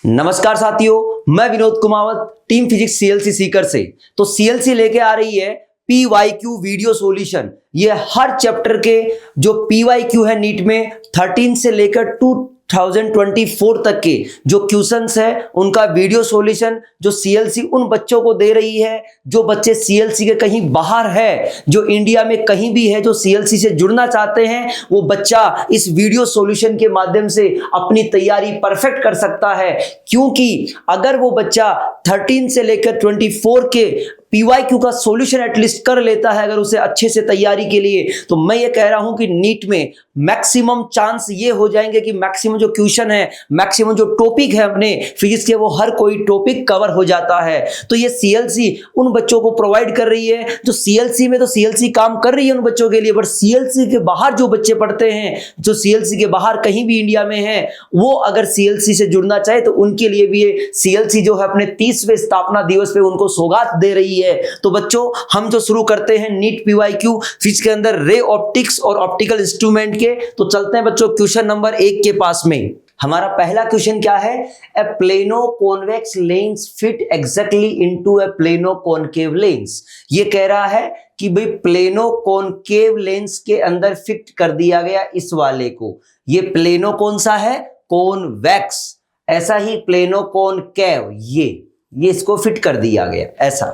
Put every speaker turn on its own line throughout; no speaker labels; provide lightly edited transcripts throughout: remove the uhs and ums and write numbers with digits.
नमस्कार साथियों, मैं Vinod Kumawat team physics CLC Sikar से। तो सीएलसी लेके आ रही है पीवाईक्यू वीडियो सॉल्यूशन। ये हर चैप्टर के जो पीवाईक्यू है नीट में 13 से लेकर 2024 तक के जो क्वेश्चंस है उनका वीडियो सॉल्यूशन जो सीएलसी उन बच्चों को दे रही है जो बच्चे सीएलसी के कहीं बाहर है, जो इंडिया में कहीं भी है, जो सीएलसी से जुड़ना चाहते हैं, वो बच्चा इस वीडियो सॉल्यूशन के माध्यम से अपनी तैयारी परफेक्ट कर सकता है। क्योंकि अगर वो बच्चा 13 से लेकर 24 के पीवाईक्यू का सॉल्यूशन एटलीस्ट कर लेता है अगर उसे अच्छे से तैयारी के लिए, तो मैं ये कह रहा हूं कि नीट में मैक्सिमम चांस ये हो जाएंगे कि मैक्सिमम जो क्वेश्चन है, मैक्सिमम जो टॉपिक है अपने फिजिक्स के, वो हर कोई टॉपिक कवर हो जाता है। तो ये सीएलसी उन बच्चों को प्रोवाइड कर रही है जो सीएलसी में, तो सीएलसी काम कर रही है उन बच्चों के लिए, बट सीएलसी के बाहर जो बच्चे पढ़ते हैं, जो सीएलसी के बाहर कहीं भी इंडिया में है, वो अगर सीएलसी से जुड़ना चाहे तो उनके लिए भी ये सीएलसी जो है अपने 30वें स्थापना दिवस पे उनको सौगात दे रही है। तो बच्चों, हम जो शुरू करते हैं नीट पीवाईक्यू फिजिक्स के अंदर रे ऑप्टिक्स और ऑप्टिकल इंस्ट्रूमेंट के, तो चलते हैं बच्चों क्वेश्चन नंबर 1 के पास में। हमारा पहला क्वेश्चन क्या है? A plano convex lens fit exactly into a plano concave lens. ये कह रहा है कि भाई प्लेनो कॉनकेव लेंस के अंदर फिट कर दिया गया इस वाले को। ये प्लेनो कौन सा है? कॉन्वेक्स। ऐसा ही प्लेनो कॉनकेव, ये इसको फिट कर दिया गया ऐसा।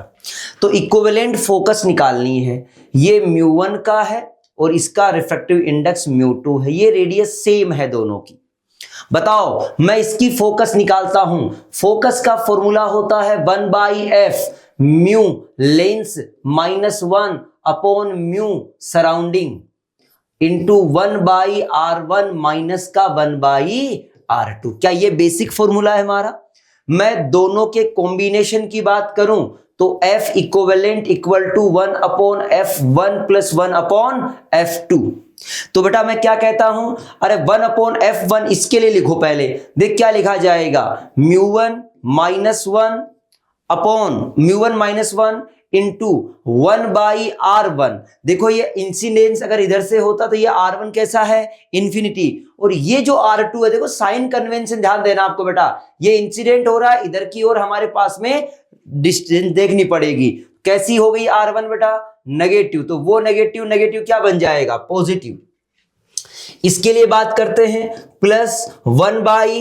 तो इक्विवेलेंट फोकस निकालनी है। ये μ1 का है और इसका रिफ्रैक्टिव इंडेक्स μ2 है। ये रेडियस सेम है दोनों की। बताओ, मैं इसकी फोकस निकालता हूं। फोकस का फॉर्मूला होता है 1/f mu lens -1 upon mu surrounding into 1/r1 minus का 1/r2। क्या ये बेसिक फॉर्मूला है हमारा? मैं दोनों के कॉम्बिनेशन की बात करूं तो F equivalent equal to 1 upon F1 plus 1 upon F2। तो बेटा मैं क्या कहता हूं, अरे 1 अपॉन F1 इसके लिए लिखो पहले। देख क्या लिखा जाएगा, μ1 -1 अपॉन μ1 -1 इंटू 1/r1। देखो ये इंसिडेंस अगर इधर से होता तो ये r1 कैसा है? इन्फिनिटी। और ये जो r2 है, देखो साइन कन्वेंशन ध्यान देना आपको बेटा, ये इंसिडेंट हो रहा है इधर की ओर, हमारे पास में डिस्टेंस देखनी पड़ेगी। कैसी हो गई r1 बेटा? नेगेटिव। तो वो नेगेटिव नेगेटिव क्या बन जाएगा? पॉजिटिव। इसके लिए बात करते हैं प्लस μ2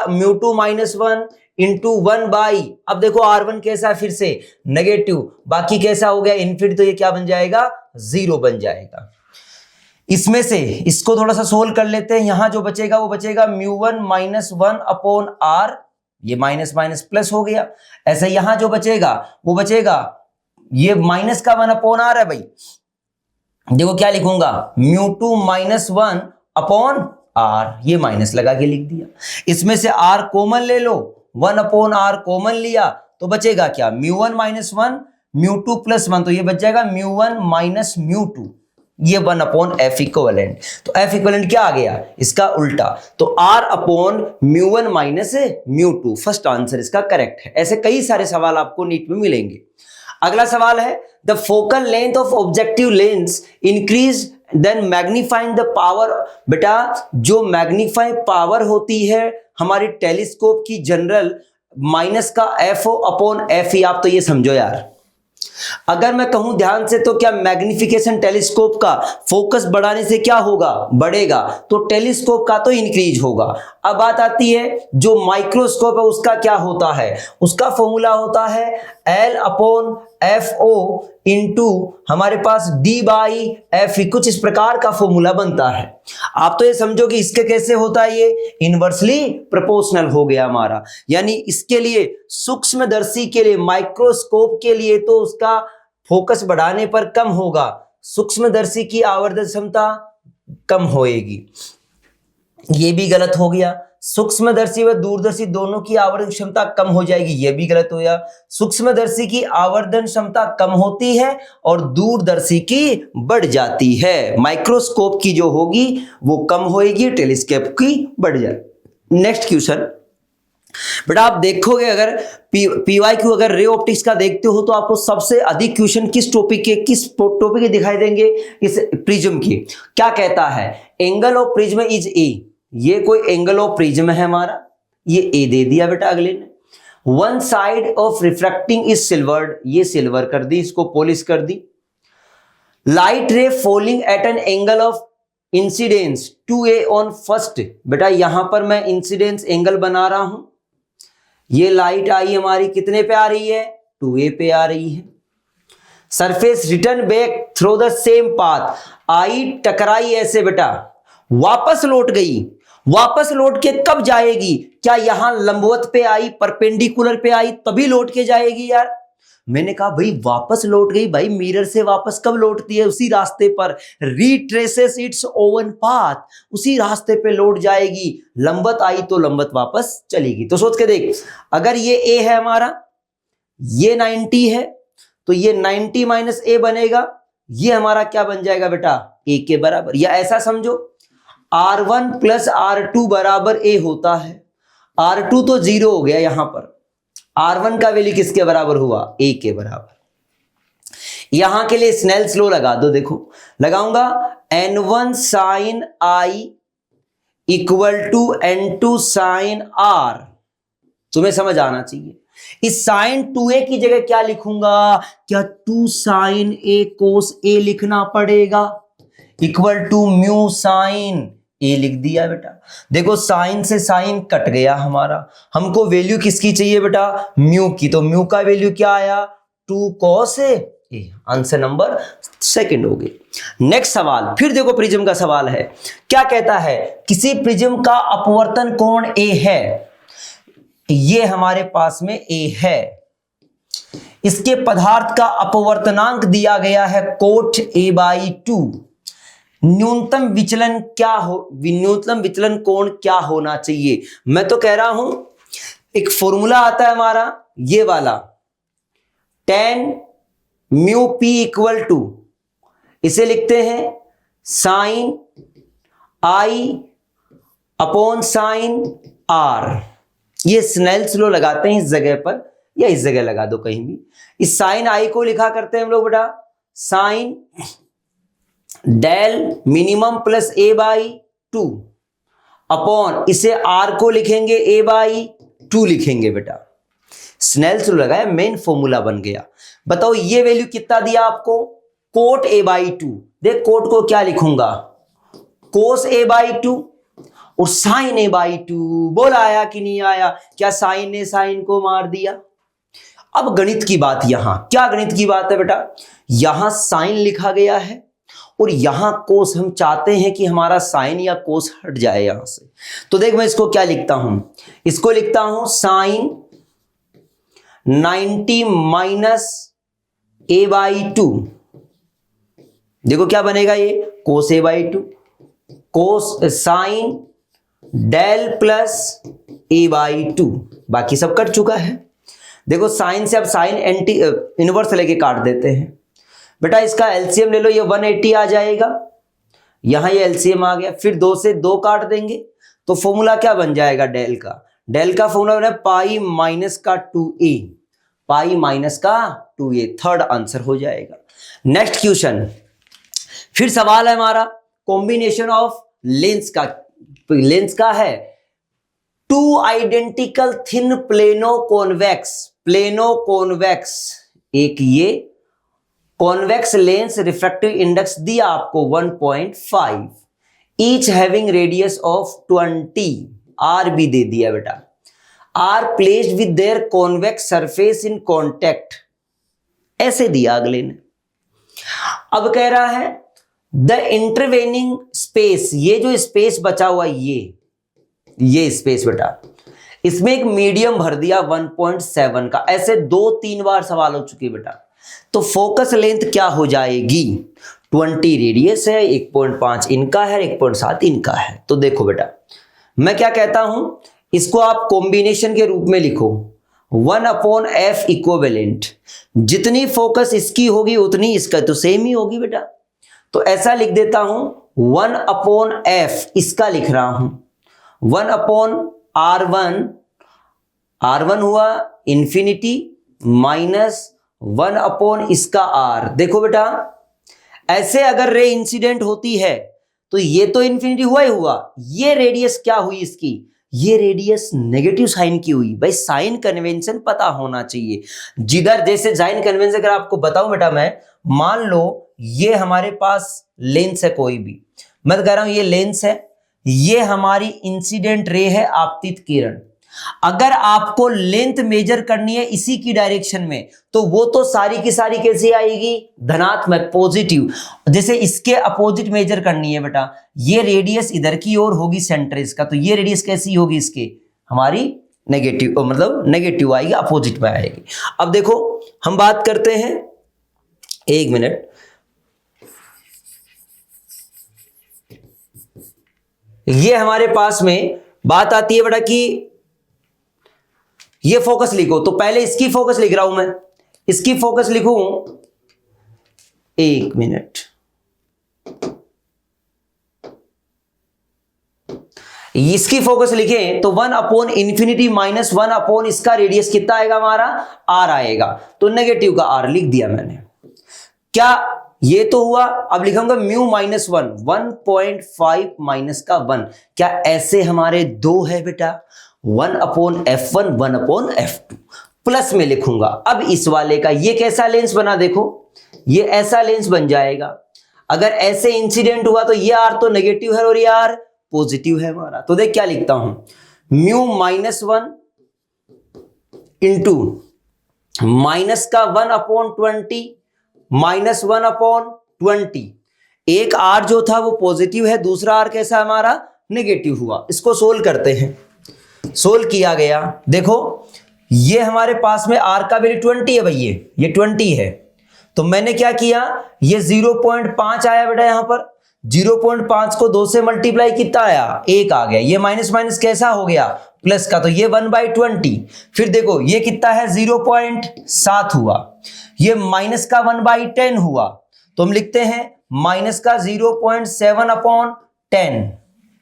-1 इंटू 1/, अब देखो r1 कैसा है? फिर से नेगेटिव, बाकी कैसा हो गया? इन्फिनिटी। तो ये क्या बन जाएगा? 0 बन जाएगा। इसमें से इसको थोड़ा सा सोल्व कर लेते हैं। यहां जो बचेगा वो बचेगा μ1 -1 अपॉन r, ये माइनस माइनस प्लस हो गया। ऐसे यहां जो बचेगा वो बचेगा ये माइनस का 1 अपॉन r है भाई। देखो क्या लिखूंगा, μ2 -1 अपॉन r, ये माइनस लगा के लिख दिया। इसमें से r कॉमन ले लो, 1 अपॉन r कॉमन लिया तो बचेगा क्या? μ1 -1 μ2 प्लस 1, तो ये बच जाएगा μ1 माइनस μ2, ये 1 अपॉन F इक्विवेलेंट। तो F इक्विवेलेंट क्या आ गया? इसका उल्टा। तो R upon μ1 minus μ2, first answer इसका करेक्ट है। ऐसे कई सारे सवाल आपको नीट में मिलेंगे। अगला सवाल है, the focal length of objective lens increase then magnifying the power. बेटा जो मैग्नीफाई पावर होती है हमारी टेलीस्कोप की जनरल, माइनस का एफ अपॉन एफ ही। आप तो ये समझो यार, अगर मैं कहूं ध्यान से तो क्या मैग्निफिकेशन टेलीस्कोप का फोकस बढ़ाने से क्या होगा? बढ़ेगा। तो टेलीस्कोप का तो इंक्रीज होगा। अब बात आती है जो माइक्रोस्कोप है उसका क्या होता है? उसका फॉर्मूला होता है L अपॉन FO इंटू हमारे पास D/F, कुछ इस प्रकार का फॉर्मूला बनता है। आप तो ये समझो कि इसके कैसे होता है, ये इनवर्सली प्रोपोर्शनल हो गया हमारा। यानी इसके लिए सूक्ष्मदर्शी के लिए, माइक्रोस्कोप के लिए तो उसका फोकस बढ़ाने पर कम होगा, सूक्ष्मदर्शी की आवर्धन क्षमता कम होएगी। ये भी गलत हो गया। सूक्ष्मदर्शी व दूरदर्शी दोनों की आवर्धन क्षमता कम हो जाएगी, यह भी गलत हो गया। सूक्ष्मदर्शी की आवर्धन क्षमता कम होती है और दूरदर्शी की बढ़ जाती है। माइक्रोस्कोप की जो होगी वो कम होएगी, टेलीस्कोप की बढ़ जाएगी। नेक्स्ट क्वेश्चन बेटा, आप देखोगे अगर पीवाईक्यू अगर रे ऑप्टिक्स का देखते हो तो आपको सबसे अधिक क्वेश्चन किस टॉपिक के दिखाई देंगे? इस प्रिज्म की। क्या कहता है? Angle of prism is a. ये कोई एंगल ऑफ प्रिज्म है हमारा, ये ए दे दिया बेटा अगले ने। One side of refracting is silvered, ये सिल्वर कर दी, इसको पॉलिश कर दी। Light ray falling at an angle of incidence 2a on first, बेटा यहां पर मैं इंसिडेंस एंगल बना रहा हूं। ये लाइट आई हमारी कितने पे आ रही है, 2a पे आ रही है। Surface return back through the same path, आई टकराई ऐसे बेटा, वापस लौट गई। वापस लौट के कब जाएगी, क्या यहां लंबवत पे आई, परपेंडिकुलर पे आई तभी लौट के जाएगी यार। मैंने कहा भाई वापस लौट गई, भाई मिरर से वापस कब लौटती है, उसी रास्ते पर, रिट्रेसेस इट्स ओवन पाथ, उसी रास्ते पे लौट जाएगी। लंबवत आई तो लंबवत वापस चलेगी। तो सोच के देख, अगर ये ए है हमारा, ये 90 है, तो ये 90 माइनस ए बनेगा, ये हमारा क्या बन जाएगा बेटा, ए के बराबर। या ऐसा समझो R1 प्लस R2 बराबर ए होता है। R2 तो 0 हो गया यहां पर, R1 का वैल्यू किसके बराबर हुआ, ए के बराबर। यहां के लिए स्नेल्स लॉ लगा दो, देखो लगाऊंगा, N1 sine I equal to N2 sine R। तुम्हें समझ आना चाहिए। इस साइन 2a की जगह क्या लिखूंगा, क्या 2 साइन a कोस a लिखना पड़ेगा, इक्वल टू म्यू साइन ए लिख दिया बेटा। देखो साइन से साइन कट गया हमारा, हमको वैल्यू किसकी चाहिए बेटा, म्यू की। तो म्यू का वैल्यू क्या आया, 2 cos A. Answer number second हो गई। नेक्स्ट सवाल, फिर देखो प्रिज्म का सवाल है, क्या कहता है, किसी प्रिज्म का अपवर्तन कोण ए है, ये हमारे पास में ए है, इसके पदार्थ का अपवर्तनांक दिया गया है कोट a/2। न्यूनतम विचलन क्या हो, न्यूनतम विचलन कोण क्या होना चाहिए। मैं तो कह रहा हूं एक फॉर्मूला आता है हमारा ये वाला, tan mu p equal to, इसे लिखते हैं sine I upon sine R। ये स्नेल्स लॉ लगाते हैं इस जगह पर, या इस जगह लगा दो कहीं भी। इस साइन I को लिखा करते हैं हम लोग बेटा sine del minimum plus a/2 upon, इसे R को लिखेंगे a/2 लिखेंगे बेटा। स्नेल्स लॉ लगाया, मेन फॉर्मूला बन गया। बताओ ये वैल्यू कितना दिया आपको, कोट a/2। देख कोट को क्या लिखूंगा, कोस a/2 और साइन a/2। बोल आया कि नहीं आया, क्या साइन ने साइन को मार दिया। अब गणित की बात, यहां क्या गणित की बात है बेटा, यहां साइन लिखा गया है और यहां कोस, हम चाहते हैं कि हमारा साइन या कोस हट जाए यहां से। तो देख मैं इसको क्या लिखता हूं, इसको लिखता हूं साइन 90 माइनस a/2। देखो क्या बनेगा, ये cos a/2, cos sine del plus a/2, बाकी सब कट चुका है। देखो साइन से अब साइन एंटी इनवर्स लेके काट देते हैं बेटा। इसका एलसीएम ले लो, ये 180 आ जाएगा, यहां ये एलसीएम आ गया, फिर 2 से 2 काट देंगे तो फॉर्मूला क्या बन जाएगा, डेल का। डेल का फॉर्मूला बना पाई माइनस का 2a, पाई माइनस का 2a, थर्ड आंसर हो जाएगा। नेक्स्ट क्वेश्चन, फिर सवाल है हमारा कॉम्बिनेशन ऑफ लेंस का। लेंस का है 2 identical thin plano convex, plano convex, एक ये कॉन्वेक्स लेंस रिफ्रैक्टिव इंडेक्स दिया आपको 1.5, each having radius of 20, R भी दे दिया बेटा। Are placed with their convex surface in contact, ऐसे दिया अगले ने। अब कह रहा है द इंटरवेनिंग स्पेस, ये जो स्पेस बचा हुआ ये स्पेस बेटा, इसमें एक मीडियम भर दिया 1.7 का। ऐसे 2-3 बार सवाल हो चुके बेटा। तो फोकस लेंथ क्या हो जाएगी, 20 रेडियस है, 1.5 इनका है, 1.7 इनका है। तो देखो बेटा मैं क्या कहता हूं, इसको आप कॉम्बिनेशन के रूप में लिखो, 1/f इक्विवेलेंट, जितनी फोकस इसकी होगी उतनी इसका तो सेम ही होगी बेटा। तो ऐसा लिख देता हूं 1/f, इसका लिख रहा हूं 1/r1, r1 हुआ इंफिनिटी माइनस 1/ इसका r। देखो बेटा ऐसे अगर रे इंसिडेंट होती है तो ये तो इंफिनिटी हुआ ही हुआ, ये रेडियस क्या हुई इसकी, ये रेडियस नेगेटिव साइन की हुई। भाई साइन कन्वेंशन पता होना चाहिए। जिधर जैसे साइन कन्वेंशन अगर आपको बताऊं बेटा, मैं मान लो ये हमारे पास लेंस है, कोई भी मैं तो कह रहा हूं ये लेंस है, ये हमारी इंसिडेंट रे है, आपतित किरण। अगर आपको लेंथ मेजर करनी है इसी की डायरेक्शन में, तो वो तो सारी की सारी कैसी आएगी, धनात्मक, पॉजिटिव। जैसे इसके अपोजिट मेजर करनी है बेटा, ये रेडियस इधर की ओर होगी सेंटर इसका, तो ये रेडियस कैसी होगी इसके, हमारी नेगेटिव, मतलब नेगेटिव आएगी, अपोजिट में आएगी। अब देखो हम बात करते हैं, एक मिनट, ये हमारे पास में बात आती है बेटा कि ये फोकस लिखो, तो पहले इसकी फोकस लिख रहा हूं मैं, इसकी फोकस लिखूं, एक मिनट, इसकी फोकस लिखें तो 1/∞ माइनस 1 इसका रेडियस कितना आएगा हमारा, r आएगा, तो नेगेटिव का r लिख दिया मैंने। क्या ये तो हुआ, अब लिखूंगा म्यू माइनस 1.5 माइनस का 1, क्या ऐसे हमारे दो है बेटा, 1/f1 1/f2, प्लस में लिखूंगा। अब इस वाले का ये कैसा लेंस बना, देखो ये ऐसा लेंस बन जाएगा। अगर ऐसे इंसिडेंट हुआ तो ये r तो नेगेटिव है और ये r पॉजिटिव है हमारा, तो देख क्या लिखता हूं, म्यू -1 इंटू माइनस का 1/20 माइनस 1/20। एक r जो था वो पॉजिटिव है, दूसरा r कैसा हमारा नेगेटिव हुआ। इसको सोल्व करते हैं, सोल्व किया गया, देखो ये हमारे पास में r का वैल्यू 20 है भाई, ये 20 है, तो मैंने क्या किया, ये 0.5 आया बेटा, यहां पर 0.5 को 2 से मल्टीप्लाई कितना आया, 1 आ गया, ये माइनस माइनस कैसा हो गया, प्लस का, तो ये 1/20। फिर देखो ये कितना है, 0.7 हुआ, ये माइनस का 1/10 हुआ, तो हम लिखते हैं माइनस का 0.7/10।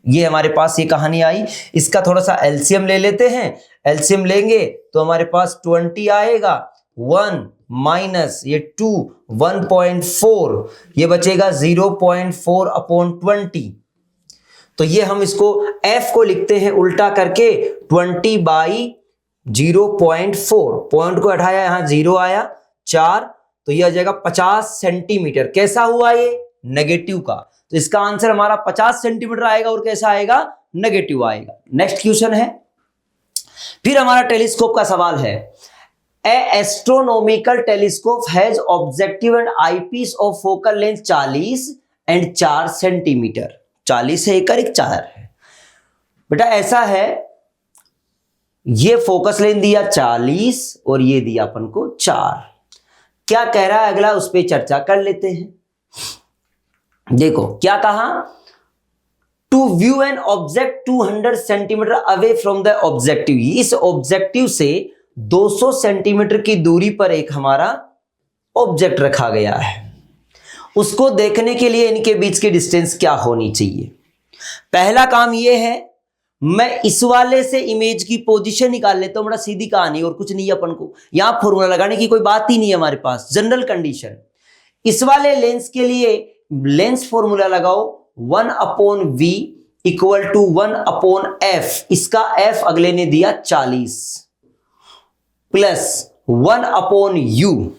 ये हमारे पास ये कहानी आई। इसका थोड़ा सा एलसीएम ले लेते हैं, एलसीएम लेंगे तो हमारे पास 20 आएगा, 1 माइनस ये 2 1.4, ये बचेगा 0.4/20। तो ये हम इसको f को लिखते हैं उल्टा करके 20/0.4, पॉइंट को हटाया, यहां 0 आया, 4, तो ये आ जाएगा 50 सेंटीमीटर। कैसा हुआ ये, नेगेटिव का, तो इसका आंसर हमारा 50 सेंटीमीटर आएगा और कैसा आएगा, नेगेटिव आएगा। नेक्स्ट क्वेश्चन है, फिर हमारा टेलीस्कोप का सवाल है, a astronomical telescope has objective and eyepiece of focal length 40 and 4 centimetre. 40 है एक और एक 4 है बेटा, ऐसा है, ये फोकस लेंथ दिया 40 और ये दिया अपन को 4। क्या कह रहा है अगला, उस पर चर्चा कर लेते हैं। देखो क्या कहा, to view an object 200 centimetre away from the objective, इस ऑब्जेक्टिव से 200 सेंटीमीटर की दूरी पर एक हमारा ऑब्जेक्ट रखा गया है, उसको देखने के लिए इनके बीच की डिस्टेंस क्या होनी चाहिए। पहला काम यह है, मैं इस वाले से इमेज की पोजीशन निकाल लेता हूं, बड़ा सीधी कहानी और कुछ नहीं है, अपन को यहां फॉर्मूला लगाने की कोई बात ही नहीं है हमारे पास, जनरल कंडीशन। इस वाले लेंस के लिए लेंस फॉर्मूला लगाओ, 1/v इक्वल टू 1/f, इसका f अगले ने दिया 40 प्लस 1/u,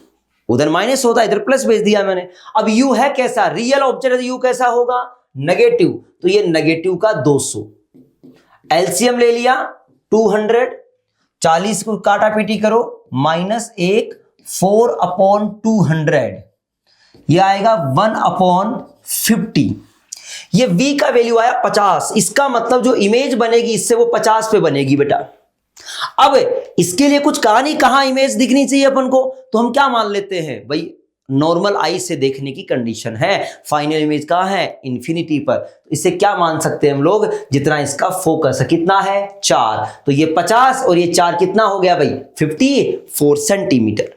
उधर माइनस होता है, इधर प्लस भेज दिया मैंने। अब u है कैसा, रियल ऑब्जेक्ट है, u कैसा होगा, नेगेटिव, तो ये नेगेटिव का 200। एलसीएम ले लिया 200, 40 को काटा पीटी करो, -1 4/200, ये आएगा 1/50। ये v का वैल्यू आया 50, इसका मतलब जो इमेज बनेगी इससे वो 50 पे बनेगी बेटा। अब इसके लिए कुछ कहानी, कहां इमेज दिखनी चाहिए अपन को, तो हम क्या मान लेते हैं भाई, नॉर्मल आई से देखने की कंडीशन है, फाइनल इमेज कहां है, इंफिनिटी पर, तो इसे क्या मान सकते हैं हम लोग, जितना इसका फोकस है, कितना है 4, तो ये 50 और ये 4 कितना हो गया भाई, 54 सेंटीमीटर।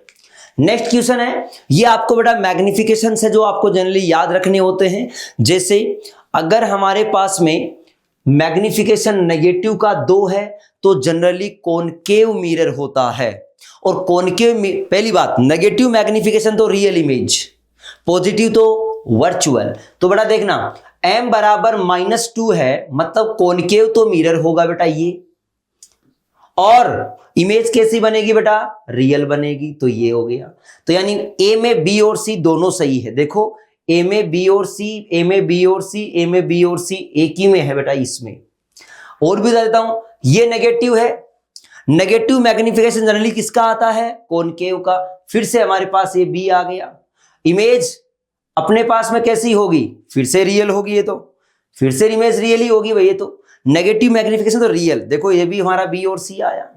नेक्स्ट क्वेश्चन है, ये आपको बेटा मैग्निफिकेशन से जो आपको जनरली याद रखने होते हैं, जैसे अगर हमारे पास में मैग्निफिकेशन नेगेटिव का 2 है तो जनरली कॉनकेव मिरर होता है, और कॉनकेव, पहली बात नेगेटिव मैग्निफिकेशन तो रियल इमेज, पॉजिटिव तो वर्चुअल। तो बेटा देखना m बराबर -2 है, मतलब कॉनकेव तो मिरर होगा बेटा, ये और इमेज कैसी बनेगी बेटा, रियल बनेगी। तो ये हो गया। तो यानी ए में बी और सी दोनों सही है। देखो ए में बी और सी, ए में बी और सी, ए में बी और सी एक ही में है बेटा। इसमें और भी बता देता हूं, ये नेगेटिव है। नेगेटिव मैग्निफिकेशन जनरली किसका आता है, कॉनकेव का। फिर से हमारे पास ये बी आ गया। इमेज अपने पास में कैसी होगी, फिर से रियल होगी। ये तो फिर से इमेज रियल ही होगी भाई। ये तो नेगेटिव मैग्निफिकेशन तो रियल। देखो ये भी हमारा बी और सी आया।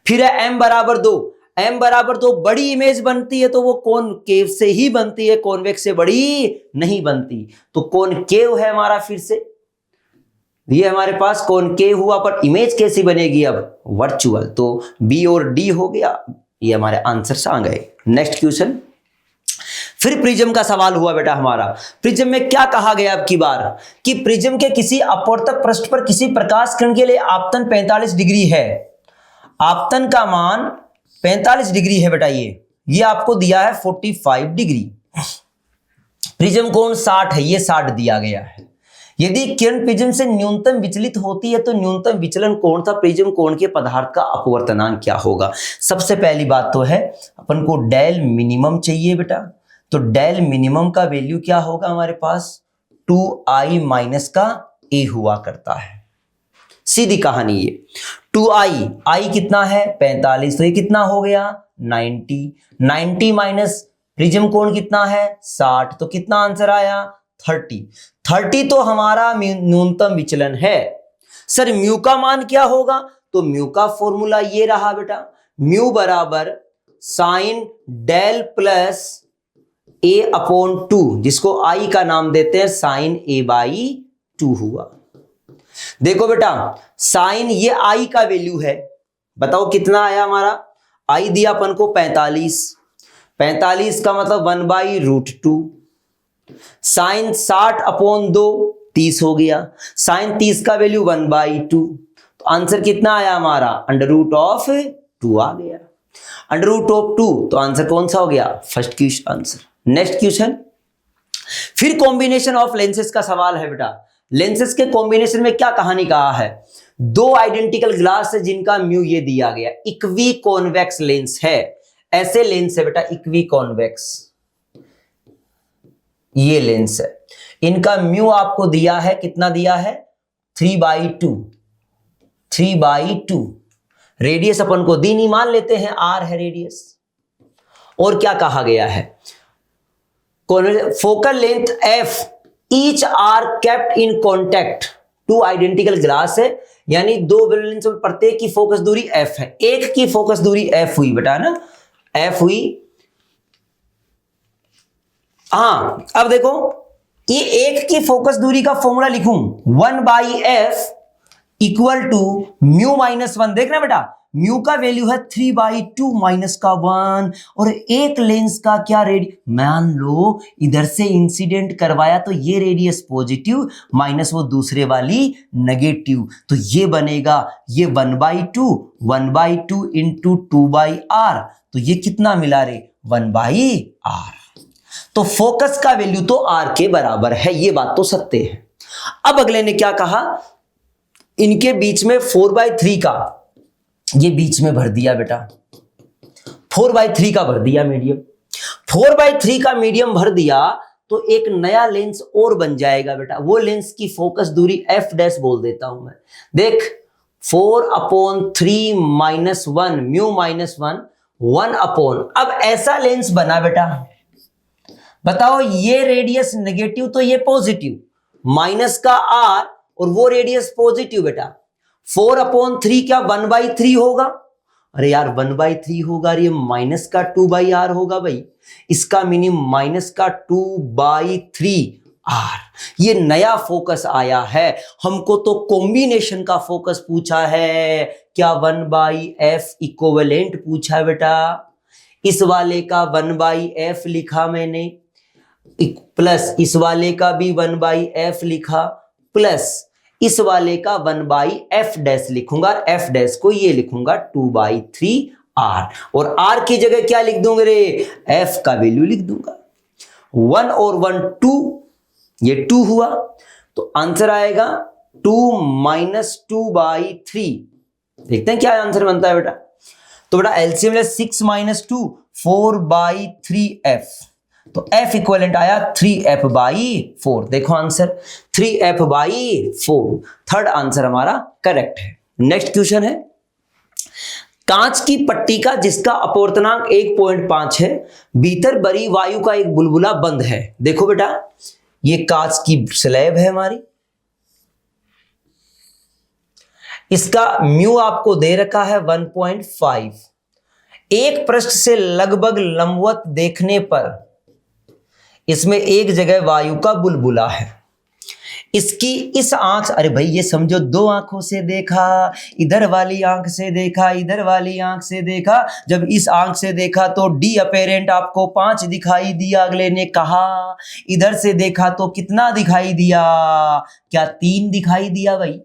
फिर है m बराबर 2। m बराबर 2 बड़ी इमेज बनती है तो वो कॉनकेव से ही बनती है, कॉन्वेक्स से बड़ी नहीं बनती। तो कॉनकेव है हमारा। फिर से ये हमारे पास कॉनकेव हुआ, पर इमेज कैसी बनेगी अब, वर्चुअल। तो बी और डी हो गया। ये हमारे आंसर्स आ गए। Next question. फिर प्रिज्म का सवाल हुआ बेटा हमारा। प्रिज्म में क्या कहा गया अब की बार कि प्रिज्म के किसी अपवर्तक पृष्ठ पर किसी प्रकाश किरण के लिए आपतन 45 डिग्री है। आपतन का मान 45 डिग्री है बेटा। ये आपको दिया है 45 डिग्री। प्रिज्म कोण 60 है, ये 60 दिया गया है। यदि किरण प्रिज्म से न्यूनतम विचलित होती है तो न्यूनतम विचलन कोण था प्रिज्म कोण के पदार्थ का अपवर्तनांक क्या होगा। सबसे पहली बात तो है अपन को डेल मिनिमम चाहिए बेटा। तो डेल मिनिमम का वैल्यू क्या होगा हमारे पास, 2i माइनस का a हुआ करता है। सीधी कहानी ये 2i कितना है 45, तो ये कितना हो गया 90 माइनस प्रिज्म कोण कितना है 60, तो कितना आंसर आया 30 तो हमारा न्यूनतम विचलन है। सर म्यू का मान क्या होगा, तो म्यू का फॉर्मूला ये रहा बेटा, म्यू बराबर sine del plus a upon 2, जिसको i का नाम देते हैं साइन a बाई 2 हुआ। देखो बेटा साइन ये i का वैल्यू है, बताओ कितना आया हमारा, i दिया अपन को 45 का मतलब 1/√2, साइन 60 अपॉन 2 30 हो गया, साइन 30 का वैल्यू 1/2, तो आंसर कितना आया हमारा √2 आ गया। √2 तो आंसर कौन सा हो गया, first question answer. Next question. फिर कॉम्बिनेशन ऑफ लेंसेज का सवाल है बेटा। लेंसेज के कॉम्बिनेशन में क्या कहानी कहा है, दो आइडेंटिकल ग्लास है जिनका म्यू ये दिया गया, इक्वी कॉन्वेक्स लेंस है। ऐसे लेंस है बेटा इक्वी कॉन्वेक्स, ये लेंस है, इनका म्यू आपको दिया है, कितना दिया है 3/2, रेडियस अपन को दी नहीं, मान लेते हैं r है रेडियस। और क्या कहा गया है, focal length f, each are kept in contact, two identical glass है, यानी दो लेंस में प्रत्येक की फोकस दूरी f है, एक की फोकस दूरी f हुई बेटा ना, f हुई। हाँ अब देखो ये एक की फोकस दूरी का फॉर्मूला लिखूं 1/f equal to mu minus 1, देखना बेटा म्यू का वैल्यू है 3/2 माइनस का 1, और एक लेंस का क्या रेडियस, मान लो इधर से इंसिडेंट करवाया तो ये रेडियस पॉजिटिव माइनस वो दूसरे वाली नेगेटिव, तो ये बनेगा ये 1/2 इंटू 2/r, तो ये कितना मिला रे 1/r। तो फोकस का वैल्यू तो r के बराबर है, ये बात तो सत्य है। अब अगले ने क्या कहा, इनके बीच में 4/3 का ये बीच में भर दिया बेटा, 4/3 का भर दिया मीडियम, 4/3 का मीडियम भर दिया तो एक नया लेंस और बन जाएगा बेटा, वो लेंस की फोकस दूरी f डैश बोल देता हूं मैं। देख 4/3 माइनस 1 म्यू माइनस 1 अपॉन, अब ऐसा लेंस बना बेटा, बताओ ये रेडियस नेगेटिव तो ये पॉजिटिव, माइनस का r और वो रेडियस पॉजिटिव बेटा, 4/3 क्या 1/3 होगा, अरे यार 1/3 होगा, ये माइनस का 2/r होगा भाई, इसका मीनिंग माइनस का 2/3r। ये नया फोकस आया है, हमको तो कॉम्बिनेशन का फोकस पूछा है, क्या 1/f इक्विवेलेंट पूछा है बेटा, इस वाले का 1/f लिखा मैंने, प्लस इस वाले का भी 1/f लिखा, प्लस इस वाले का 1/f डैश लिखूंगा, f डैश को ये लिखूंगा 2/3r, और r की जगह क्या लिख दूंगा रे, f का वैल्यू लिख दूंगा, 1 और 1 2, ये 2 हुआ, तो आंसर आएगा 2 - 2/3 देखते हैं क्या आंसर बनता है बेटा। तो बेटा एलसीएम ले 6 - 2 4/3f, तो f इक्वलेंट आया 3f/4। देखो आंसर 3f/4, थर्ड आंसर हमारा करेक्ट है। नेक्स्ट क्वेश्चन है, कांच की पट्टी का जिसका अपवर्तनांक 1.5 है, भीतर भरी वायु का एक बुलबुला बंद है। देखो बेटा ये कांच की स्लैब है हमारी, इसका म्यू आपको दे रखा है 1.5। एक पृष्ठ से लगभग लंबवत देखने पर इसमें एक जगह वायु का बुलबुला है। इसकी इस आंख, अरे भाई ये समझो दो आंखों से देखा, इधर वाली आंख से देखा, इधर वाली आंख से देखा। जब इस आंख से देखा तो डी अपेरेंट आपको 5 दिखाई दिया, अगले ने कहा। इधर से देखा तो कितना दिखाई दिया, क्या 3 दिखाई दिया भाई?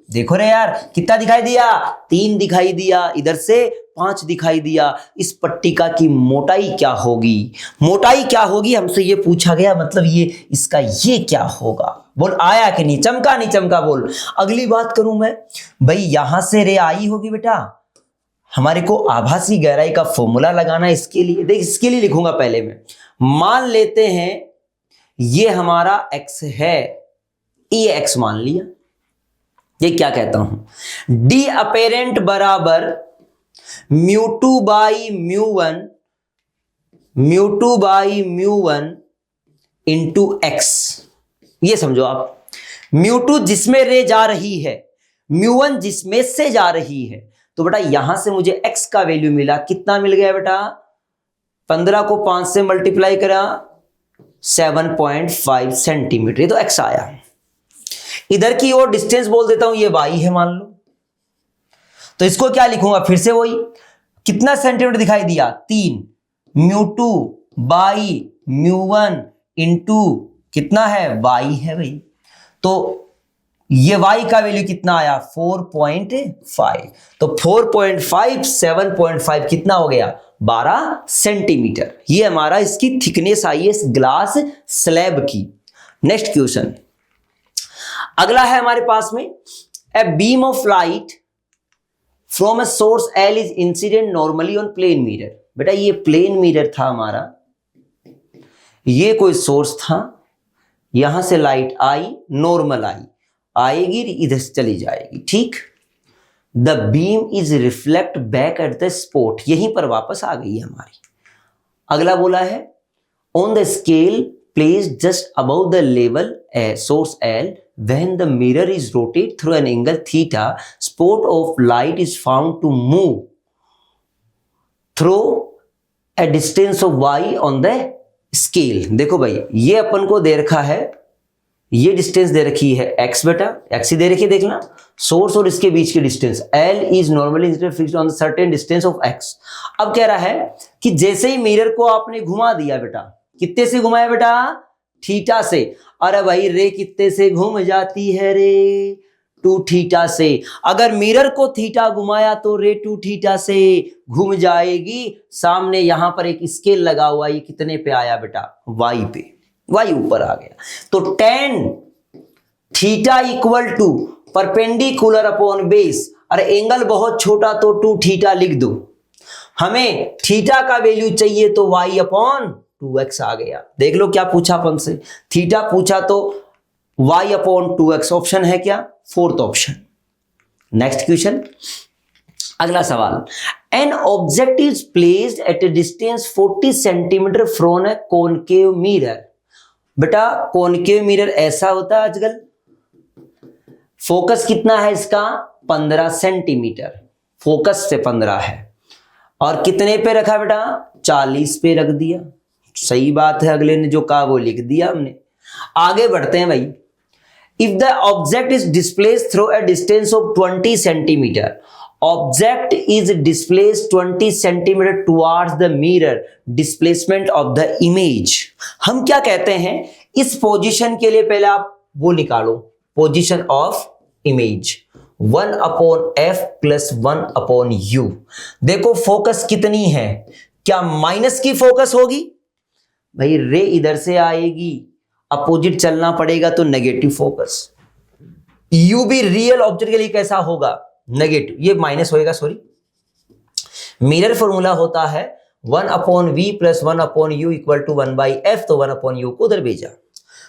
देखो रे यार कितना दिखाई दिया, 3 दिखाई दिया, इधर से 5 दिखाई दिया। इस पट्टिका की मोटाई क्या होगी? मोटाई क्या होगी हमसे ये पूछा गया, मतलब ये इसका ये क्या होगा? बोल आया कि नहीं, चमका नहीं चमका बोल। अगली बात करूं मैं, भाई यहां से रे आई होगी बेटा, हमारे को आभासी गहराई का फॉर्मूला लगाना है। इसके लिए देख, इसके लिए लिखूंगा पहले मैं। मान लेते हैं ये हमारा x है, ये x मान लिया। ये क्या कहता हूं, डी अपेरेंट बराबर μ2/μ1 इंटू x। ये समझो आप, μ2 जिसमें रे जा रही है, μ1 जिसमें से जा रही है। तो बेटा यहां से मुझे x का वैल्यू मिला, कितना मिल गया बेटा? 15 को 5 से मल्टीप्लाई करा 7.5 सेंटीमीटर, ये तो x आया। इधर की ओर डिस्टेंस बोल देता हूं, ये y है मान लो। तो इसको क्या लिखूंगा, फिर से वही, कितना सेंटीमीटर दिखाई दिया? 3। μ2/μ1 इंटू कितना है, y है भाई। तो ये y का वैल्यू कितना आया? 4.5। तो 4.5 7.5 कितना हो गया? 12 सेंटीमीटर। ये हमारा इसकी थिकनेस आई है इस ग्लास स्लैब की। नेक्स्ट क्वेश्चन, अगला है हमारे पास में, a beam of light from a source L is incident normally on plane mirror. बेटा ये प्लेन मिरर था हमारा, ये कोई सोर्स था, यहां से लाइट आई, नॉर्मल आई, आएगी इधर से चली जाएगी, ठीक। The beam is reflect back at the spot, यहीं पर वापस आ गई है हमारी। अगला बोला है, on the scale placed just above the level source L, when the mirror is rotated through an angle theta, spot of light is found to move through a distance of y on the scale। देखो भाई ये अपन को दे रखा है, ये distance दे रखी है x बेटा, x ही दे रखी है, देखना सोर्स और इसके बीच की distance L is normally fixed on the certain distance of x। अब कह रहा है कि जैसे ही मिरर को आपने घुमा दिया बेटा, कितने से घुमाया बेटा? थीटा से। अरे भाई रे कितने से घूम जाती है रे? 2 थीटा से। अगर मिरर को थीटा घुमाया तो रे 2 थीटा से घूम जाएगी। सामने यहां पर एक स्केल लगा हुआ, ये कितने पे आया बेटा? y पे, y ऊपर आ गया। तो tan theta equal to perpendicular upon base. अरे एंगल बहुत छोटा तो 2 थीटा लिख दो, हमें थीटा का वैल्यू चाहिए तो y/2x आ गया। देख लो क्या पूछा अपन से, थीटा पूछा तो y/2x ऑप्शन है क्या? 4th option. नेक्स्ट क्वेश्चन, अगला सवाल, an object is placed at A distance 40 centimetre from A concave mirror. बेटा कॉनकेव मिरर ऐसा होता है आजकल, फोकस कितना है इसका? 15 सेंटीमीटर, फोकस से 15 है, और कितने पे रखा बेटा? 40 पे रख दिया। सही बात है, अगले ने जो कहा वो लिख दिया हमने। आगे बढ़ते हैं भाई। If the object is displaced through a distance of 20 centimetre, object is displaced 20 centimetre towards the mirror, displacement of the image. हम क्या कहते हैं इस पोजीशन के लिए? पहले आप वो निकालो, position of image 1/f + 1/u। देखो फोकस कितनी है, क्या माइनस की फोकस होगी? भाई रे इधर से आएगी, अपोजिट चलना पड़ेगा तो नेगेटिव फोकस। यू भी रियल ऑब्जेक्ट के लिए कैसा होगा? नेगेटिव, ये माइनस होएगा, सॉरी। मिरर फॉर्मूला होता है 1/v + 1/u = 1/f, तो 1/u को उधर भेजा।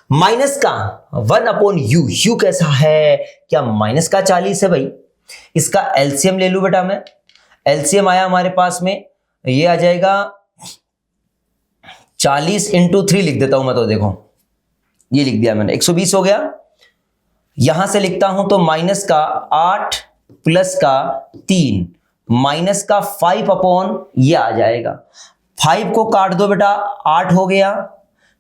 माइनस का 1/u, u कैसा है, क्या माइनस का 40 है भाई। इसका एलसीएम ले लूं बेटा मैं, एलसीएम आया हमारे पास में, ये आ जाएगा 40 × 3 लिख देता हूं मैं, तो देखो ये लिख दिया मैंने, 120 हो गया। यहां से लिखता हूं तो माइनस का 8 प्लस का 3 माइनस का 5 ये आ जाएगा। 5 को काट दो बेटा, 8 हो गया,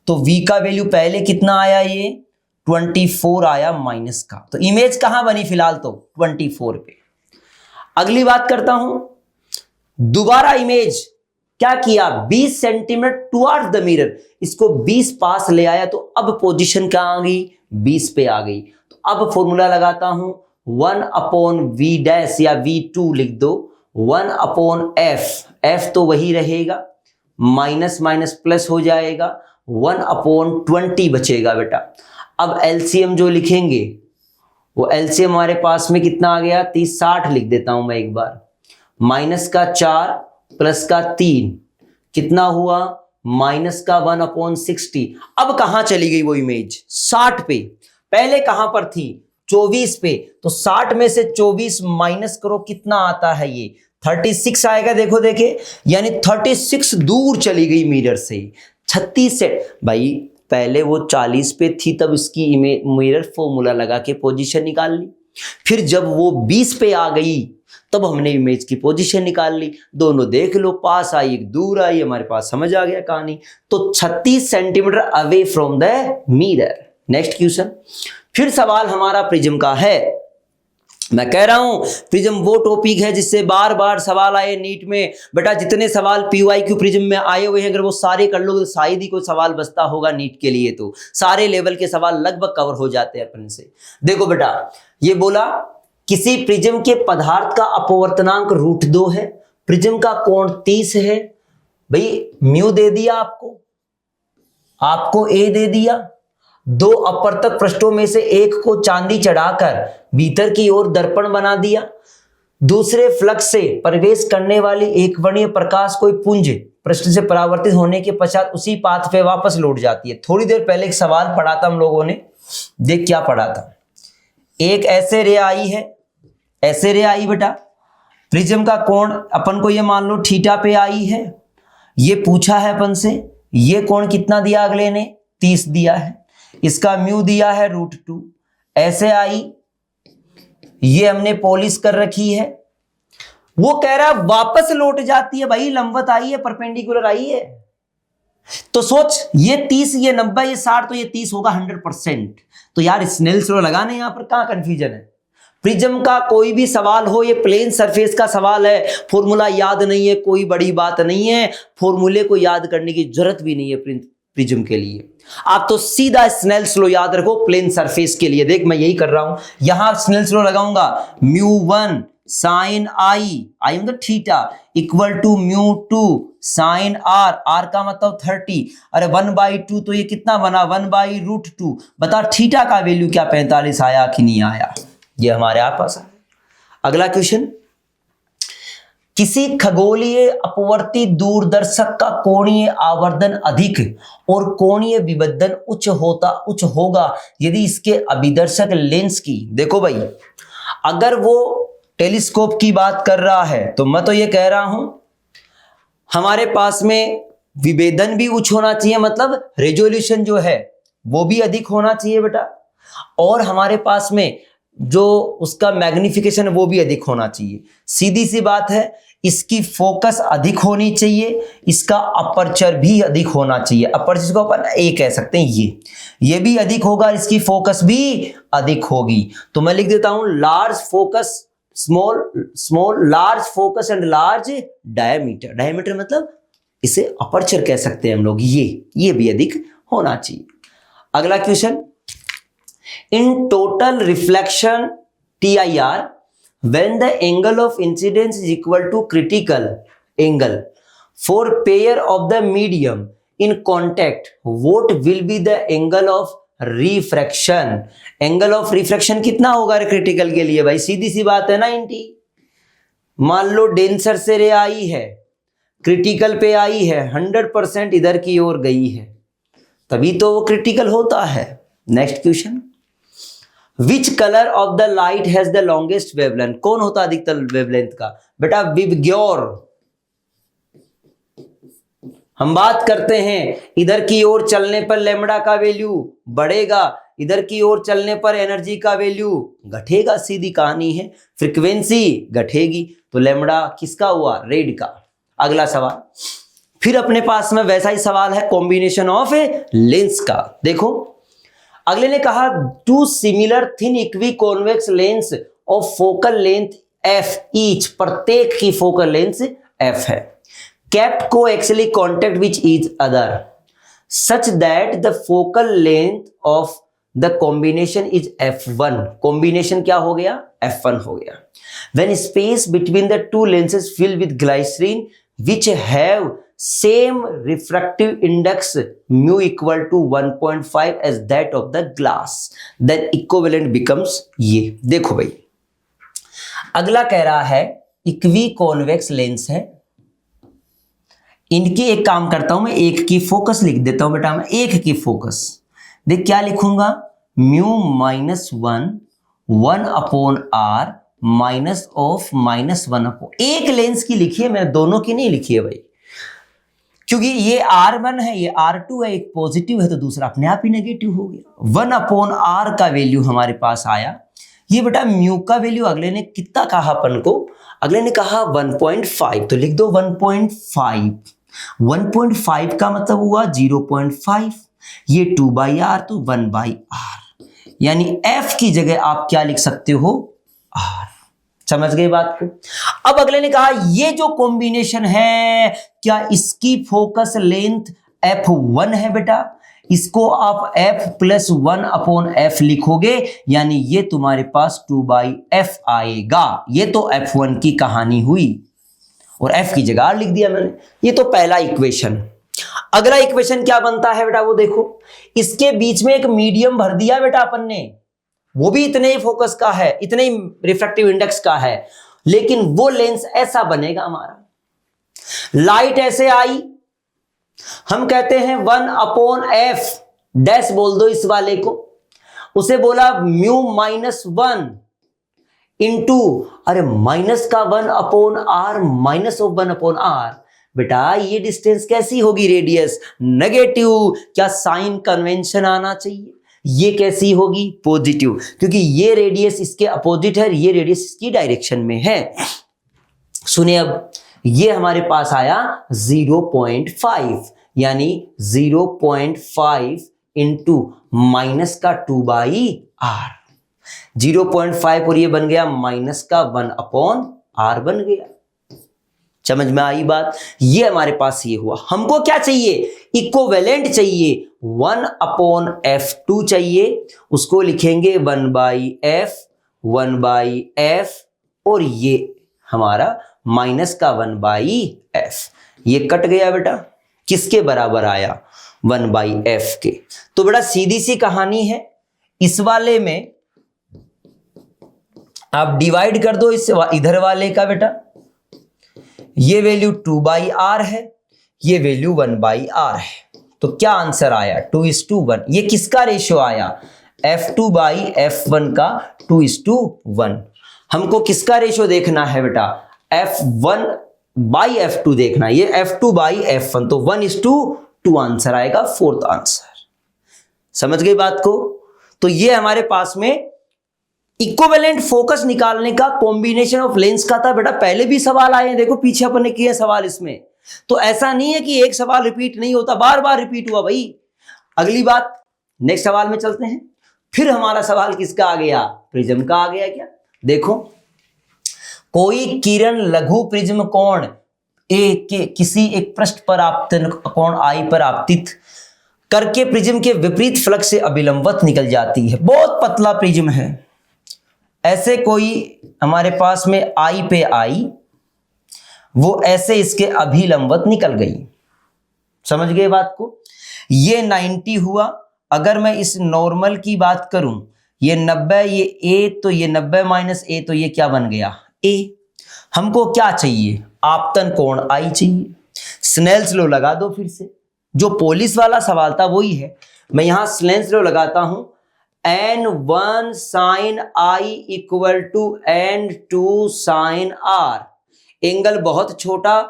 तो v का वैल्यू पहले कितना आया, ये 24 आया माइनस का। तो इमेज कहां बनी फिलहाल, तो 24 पे। अगली बात करता हूं, दोबारा इमेज क्या किया, 20 सेंटीमीटर टुवर्ड्स द मिरर, इसको 20 पास ले आया, तो अब पोजीशन क्या आ गई, 20 पे आ गई। तो अब फॉर्मूला लगाता हूं 1/v' या v2 लिख दो, 1/f, f तो वही रहेगा, माइनस माइनस प्लस हो जाएगा, 1/20 बचेगा बेटा। अब एलसीएम जो लिखेंगे वो एलसीएम हमारे पास में कितना आ गया, 30, 60 लिख देता हूं मैं एक बार। माइनस का 4 प्लस का 3 कितना हुआ, माइनस का 1/60। अब कहां चली गई वो इमेज, 60 पे। पहले कहां पर थी, 24 पे, तो 60 में से 24 माइनस करो, कितना आता है, ये 36 आएगा। देखो देखे, यानी 36 दूर चली गई मिरर से, 36 से। भाई पहले वो 40 पे थी, तब इसकी इमेज मिरर फॉर्मूला लगा के पोजीशन निकाल ली, फिर जब वो 20 पे आ गई तब हमने इमेज की पोजीशन निकाल ली। दोनों देख लो, पास आई दूर आई, हमारे पास समझ आ गया कहानी। तो 36 centimetre away from the mirror. Next question, फिर सवाल हमारा प्रिज्म का है। मैं कह रहा हूं प्रिज्म वो टॉपिक है जिससे बार बार सवाल आए नीट में। बेटा जितने सवाल पीवाईक्यू प्रिज्म में आए हुए हैं, अगर वो सारे कर लोगे तो शायद ही कोई सवाल बचता होगा नीट के लिए। तो सारे लेवल के सवाल लगभग कवर हो जाते हैं अपन से। देखो बेटा, ये बोला किसी प्रिज्म के पदार्थ का अपवर्तनांक √2 है, प्रिज्म का कोण 30 है। भाई म्यू दे दिया आपको ए दे दिया। दो अपवर्तक पृष्ठों में से एक को चांदी चढ़ाकर भीतर की ओर दर्पण बना दिया। दूसरे फ्लक्स से प्रवेश करने वाली एकवर्णीय प्रकाश कोई पुंज पृष्ठ से परावर्तित होने के पश्चात उसी पाथ पे वापस लौट जाती है। थोड़ी देर पहले एक सवाल पढ़ा था हम लोगों ने, देख क्या पढ़ा था। एक ऐसे रे आई है, ऐसे रे आई बेटा, प्रिज्म का कोण अपन को ये मान लो थीटा पे आई है। ये पूछा है अपन से, ये कोण कितना दिया अगले ने, 30 दिया है। इसका म्यू दिया है √2। ऐसे आई, ये हमने पॉलिश कर रखी है। वो कह रहा है वापस लौट जाती है। भाई लंबवत आई है, परपेंडिकुलर आई है, तो सोच ये 30, ये 90, ये 60, तो ये 30 होगा 100%। तो यार स्नेल्स लॉ लगाने यहां पर कहां कंफ्यूजन है। प्रिज्म का कोई भी सवाल हो, ये प्लेन सरफेस का सवाल है, फॉर्मूला याद नहीं है, कोई बड़ी बात नहीं है। फॉर्मूले को याद करने की जरूरत भी नहीं है प्रिज्म के लिए। आप तो सीधा स्नेल्स लॉ याद रखो प्लेन सरफेस के लिए। देख मैं यही कर रहा हूं, यहां स्नेल्स लॉ लगाऊंगा, μ1 sin i एम the theta equal to μ2 sin r का मतलब 30। अरे 1/2, तो ये कितना बना, 1/√2। बता थीटा का वैल्यू क्या 45 आया कि नहीं आया, ये हमारे आप पास है। अगला क्वेश्चन, किसी खगोलीय अपवर्ती दूरदर्शक का कोणीय आवर्धन अधिक और कोणीय विवर्धन उच्च होगा यदि इसके अभिदर्शक लेंस की, देखो भाई अगर वो टेलीस्कोप की बात कर रहा है तो मैं तो ये कह रहा हूं हमारे पास में विभेदन भी उच्च होना चाहिए, मतलब रेजोल्यूशन जो है वो भी अधिक होना चाहिए बेटा, और हमारे पास में जो उसका मैग्निफिकेशन वो भी अधिक होना चाहिए। सीधी सी बात है, इसकी फोकस अधिक होनी चाहिए, इसका अपर्चर भी अधिक होना चाहिए। अपर्चर को अपन ए कह सकते हैं, ये भी अधिक होगा, इसकी फोकस भी अधिक होगी। तो मैं लिख देता हूं large focus, small large focus and large diameter. Diameter मतलब इसे अपर्चर कह सकते हैं हम लोग, ये भी अधिक होना चाहिए। अगला question, in total reflection TIR when the angle of incidence is equal to critical angle for pair of the medium in contact, what will be the angle of refraction. Angle of refraction कितना होगा critical के लिए भाई? सीधी सी बात है ना इंटी। मान लो denser से रे आई है, क्रिटिकल पे आई है, 100% इधर की ओर गई है, तभी तो वो क्रिटिकल होता है। Next question, which colour of the light has the longest wavelength? कौन होता है अधिकतम वेवलेंथ का? बेटा विबग्योर। हम बात करते हैं इधर की ओर चलने पर लेमड़ा का वैल्यू बढ़ेगा, इधर की ओर चलने पर एनर्जी का वैल्यू घटेगा, सीधी कहानी है। फ्रीक्वेंसी घटेगी तो लेमड़ा किसका हुआ? रेड का। अगला सवाल फिर अपने पास में वैसा ही सवाल है, कॉम्बिनेशन ऑफ लेंस का। देखो अगले ने कहा two similar thin equi convex lens of focal length f each, प्रत्येक की फोकल लेंथ f है, kept coaxially contact with each other such that the focal length of the combination is f1। combination क्या हो गया? f1 हो गया। when space between the two lenses filled with glycerin which have same refractive index mu equal to 1.5 as that of the glass then equivalent becomes ये। देखो भाई अगला कह रहा है इक्वी कॉन्वेक्स लेंस है, इनकी एक काम करता हूं मैं, एक की फोकस लिख देता हूं बेटा, मैं एक की फोकस देख क्या लिखूंगा? Mu -1 upon R minus of -1 upon. एक लेंस की लिखी है, मैंने दोनों की नहीं लिखी है भाई, क्योंकि ये R1 है, ये R2 है, एक पॉजिटिव है तो दूसरा अपने आप ही नेगेटिव हो गया। 1 अपॉन आर का वैल्यू हमारे पास आया। ये बेटा म्यू का वैल्यू अगले ने कितना कहा अपन को? अगले ने कहा 1.5, तो लिख दो 1.5। 1.5 का मतलब हुआ 0.5, ये 2/r तो 1/r, यानी f की जगह आप क्या लिख सकते हो? r। समझ गए बात को? अब अगले ने कहा ये जो कॉम्बिनेशन है क्या इसकी फोकस लेंथ f1 है बेटा? इसको आप f+1 अपॉन f लिखोगे, यानी ये तुम्हारे पास 2/f आएगा। ये तो f1 की कहानी हुई और f की जगह लिख दिया मैंने। ये तो पहला इक्वेशन। अगला इक्वेशन क्या बनता है बेटा? वो देखो इसके बीच में एक मीडियम भर दिया बेटा अपन ने, वो भी इतने ही फोकस का है, इतने ही रिफ्रैक्टिव इंडेक्स का है, लेकिन वो लेंस ऐसा बनेगा हमारा। लाइट ऐसे आई, हम कहते हैं 1 अपॉन f डैश बोल दो इस वाले को, उसे बोला म्यू -1 इंटू, अरे माइनस का 1 upon R minus of 1 upon R. बेटा ये डिस्टेंस कैसी होगी? Radius negative. क्या साइन कन्वेंशन आना चाहिए? ये कैसी होगी? पॉजिटिव, क्योंकि ये रेडियस इसके अपोजिट है, ये रेडियस इसकी डायरेक्शन में है। सुनिए अब ये हमारे पास आया 0.5, यानी 0.5 इंटू माइनस का 2/r, 0.5 और ये बन गया माइनस का 1 अपॉन r बन गया। समझ में आई बात? ये हमारे पास ये हुआ। हमको क्या चाहिए? इक्विवेलेंट चाहिए, 1 अपॉन f2 चाहिए, उसको लिखेंगे 1/f और ये हमारा माइनस का 1/f। ये कट गया बेटा, किसके बराबर आया? 1/f के। तो बेटा सीधी सी कहानी है, इस वाले में आप डिवाइड कर दो इस इधर वाले का बेटा, ये वैल्यू 2/r है, ये वैल्यू 1/r है, तो क्या आंसर आया? 2:1। ये किसका रेशियो आया? f2/f1 का 2:1। हमको किसका रेशियो देखना है बेटा? f1/f2 देखना, ये f2/f1, तो 1:2 आंसर आएगा, फोर्थ आंसर। समझ गई बात को? तो ये हमारे पास में इक्विवेलेंट फोकस निकालने का कॉम्बिनेशन ऑफ लेंस का था बेटा। पहले भी सवाल आए हैं, देखो पीछे अपन ने किए सवाल इसमें, तो ऐसा नहीं है कि एक सवाल रिपीट नहीं होता, बार बार रिपीट हुआ भाई। अगली बात, नेक्स्ट सवाल में चलते हैं। फिर हमारा सवाल किसका आ गया? प्रिज्म का आ गया क्या? देखो कोई किरण लघु प्रिज्म कोण ए के किसी एक पृष्ठ पर आपतन कोण आई पर आपतित करके प्रिज्म के विपरीत फ्लक्स से अभिलंबवत निकल जाती है। बहुत पतला प्रिज्म है, ऐसे कोई हमारे पास में आई पे आई, वो ऐसे इसके अभिलंबवत निकल गई। समझ गए बात को? ये 90 हुआ अगर मैं इस नॉर्मल की बात करूं, ये 90, ये ए, तो ये 90 माइनस ए, तो ये क्या बन गया, ए। हमको क्या चाहिए, आपतन कोण आई चाहिए। स्नेल्स लॉ लगा दो फिर से, जो पुलिस वाला सवाल था वही है। मैं यहां स्नेल्स लॉ लगाता हूं, n1 sine I equal to n2 sine R. Angle बहुत छोटा,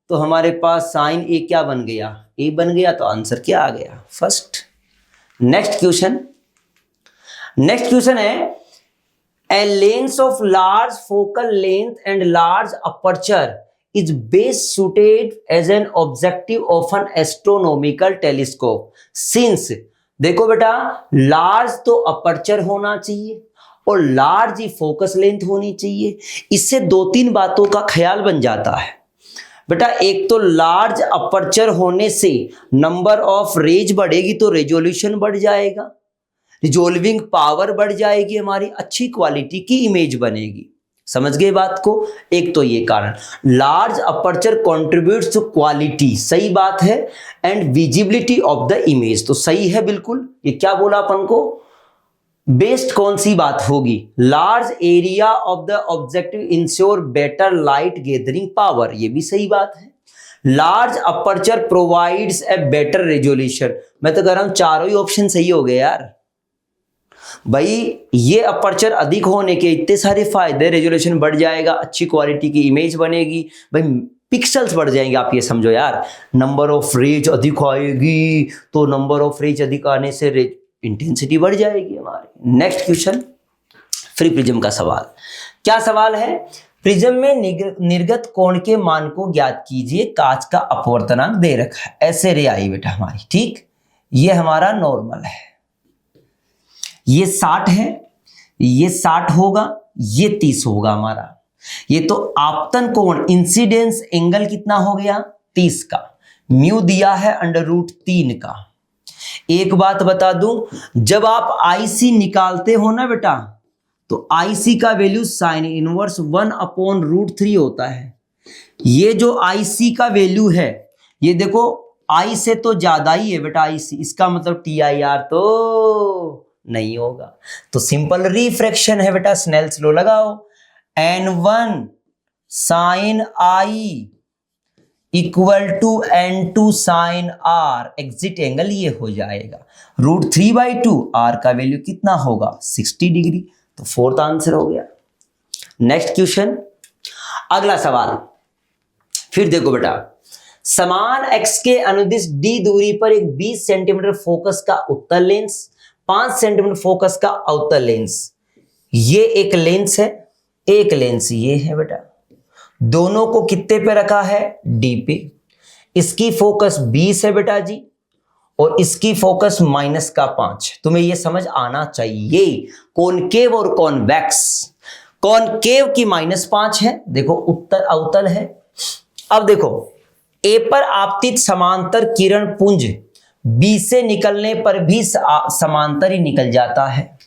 तो हमारे पास साइन ए क्या बन गया, ए बन गया, तो आंसर क्या आ गया, फर्स्ट। नेक्स्ट क्वेश्चन है, a lens of large focal length and large aperture is best suited as an objective of an astronomical telescope since, देखो बेटा, लार्ज तो अपर्चर होना चाहिए और लार्ज ही फोकस लेंथ होनी चाहिए। इससे दो तीन बातों का ख्याल बन जाता है बेटा। एक तो लार्ज अपर्चर होने से नंबर ऑफ रेज बढ़ेगी, तो रेजोल्यूशन बढ़ जाएगा, रिजोल्विंग पावर बढ़ जाएगी, हमारी अच्छी क्वालिटी की इमेज बनेगी। समझ गए बात को। एक तो ये कारण, large aperture contributes to quality, सही बात है, and visibility of the image, तो सही है बिल्कुल। ये क्या बोला अपन को, बेस्ट कौन सी बात होगी, large area of the objective ensure better light gathering power, ये भी सही बात है। Large aperture provides a better resolution, मैं तो कह रहा हूं चारों ही ऑप्शन सही हो गए यार भाई। ये अपर्चर अधिक होने के इतने सारे फायदे, रेजोल्यूशन बढ़ जाएगा, अच्छी क्वालिटी की इमेज बनेगी भाई, पिक्सल्स बढ़ जाएंगे। आप ये समझो यार, नंबर ऑफ रेज अधिक आएगी, तो नंबर ऑफ रेज अधिक आने से रेज इंटेंसिटी बढ़ जाएगी हमारी। नेक्स्ट क्वेश्चन, फ्री प्रिज्म का सवाल। क्या सवाल है, प्रिज्म में निर्गत कोण के मान को ज्ञात कीजिए, कांच का अपवर्तनांक दे रखा है, ऐसे रे आई बेटा हमारी, ठीक। ये हमारा नॉर्मल है, ये 60 है, ये 60 होगा, ये 30 होगा हमारा। ये तो आपतन कोण, इंसिडेंस एंगल कितना हो गया, 30 का, म्यू दिया है √3 का। एक बात बता दूं, जब आप आईसी निकालते हो ना बेटा, तो आईसी का वैल्यू साइन इनवर्स 1/√3 होता है। ये जो आईसी का वैल्यू है, ये देखो आई से तो ज्यादा ही है बेटा आईसी, इसका मतलब TIR तो नहीं होगा, तो सिंपल रिफ्रैक्शन है बेटा। स्नेल्स लॉ लगाओ, n1 sine I equal to n2 sine R, exit angle ये हो जाएगा √3/2। आर का वैल्यू कितना होगा, 60 डिग्री, तो फोर्थ आंसर हो गया। नेक्स्ट क्वेश्चन, अगला सवाल। फिर देखो बेटा, समान x के अनुदिश d दूरी पर एक 20 सेंटीमीटर फोकस का उत्तल लेंस, 5 सेंटीमीटर फोकस का अवतल लेंस, ये एक लेंस है, एक लेंस ये है बेटा। दोनों को कितने पे रखा है, D पे। इसकी फोकस 20 है बेटा जी, और इसकी फोकस -5। तुम्हें ये समझ आना चाहिए, कॉनकेव और कॉन्वेक्स। कॉनकेव की -5 है, देखो उत्तर अवतल है। अब देखो, ए पर आपतित समांतर किरण पुंज बी से निकलने पर भी समांतर ही निकल जाता है,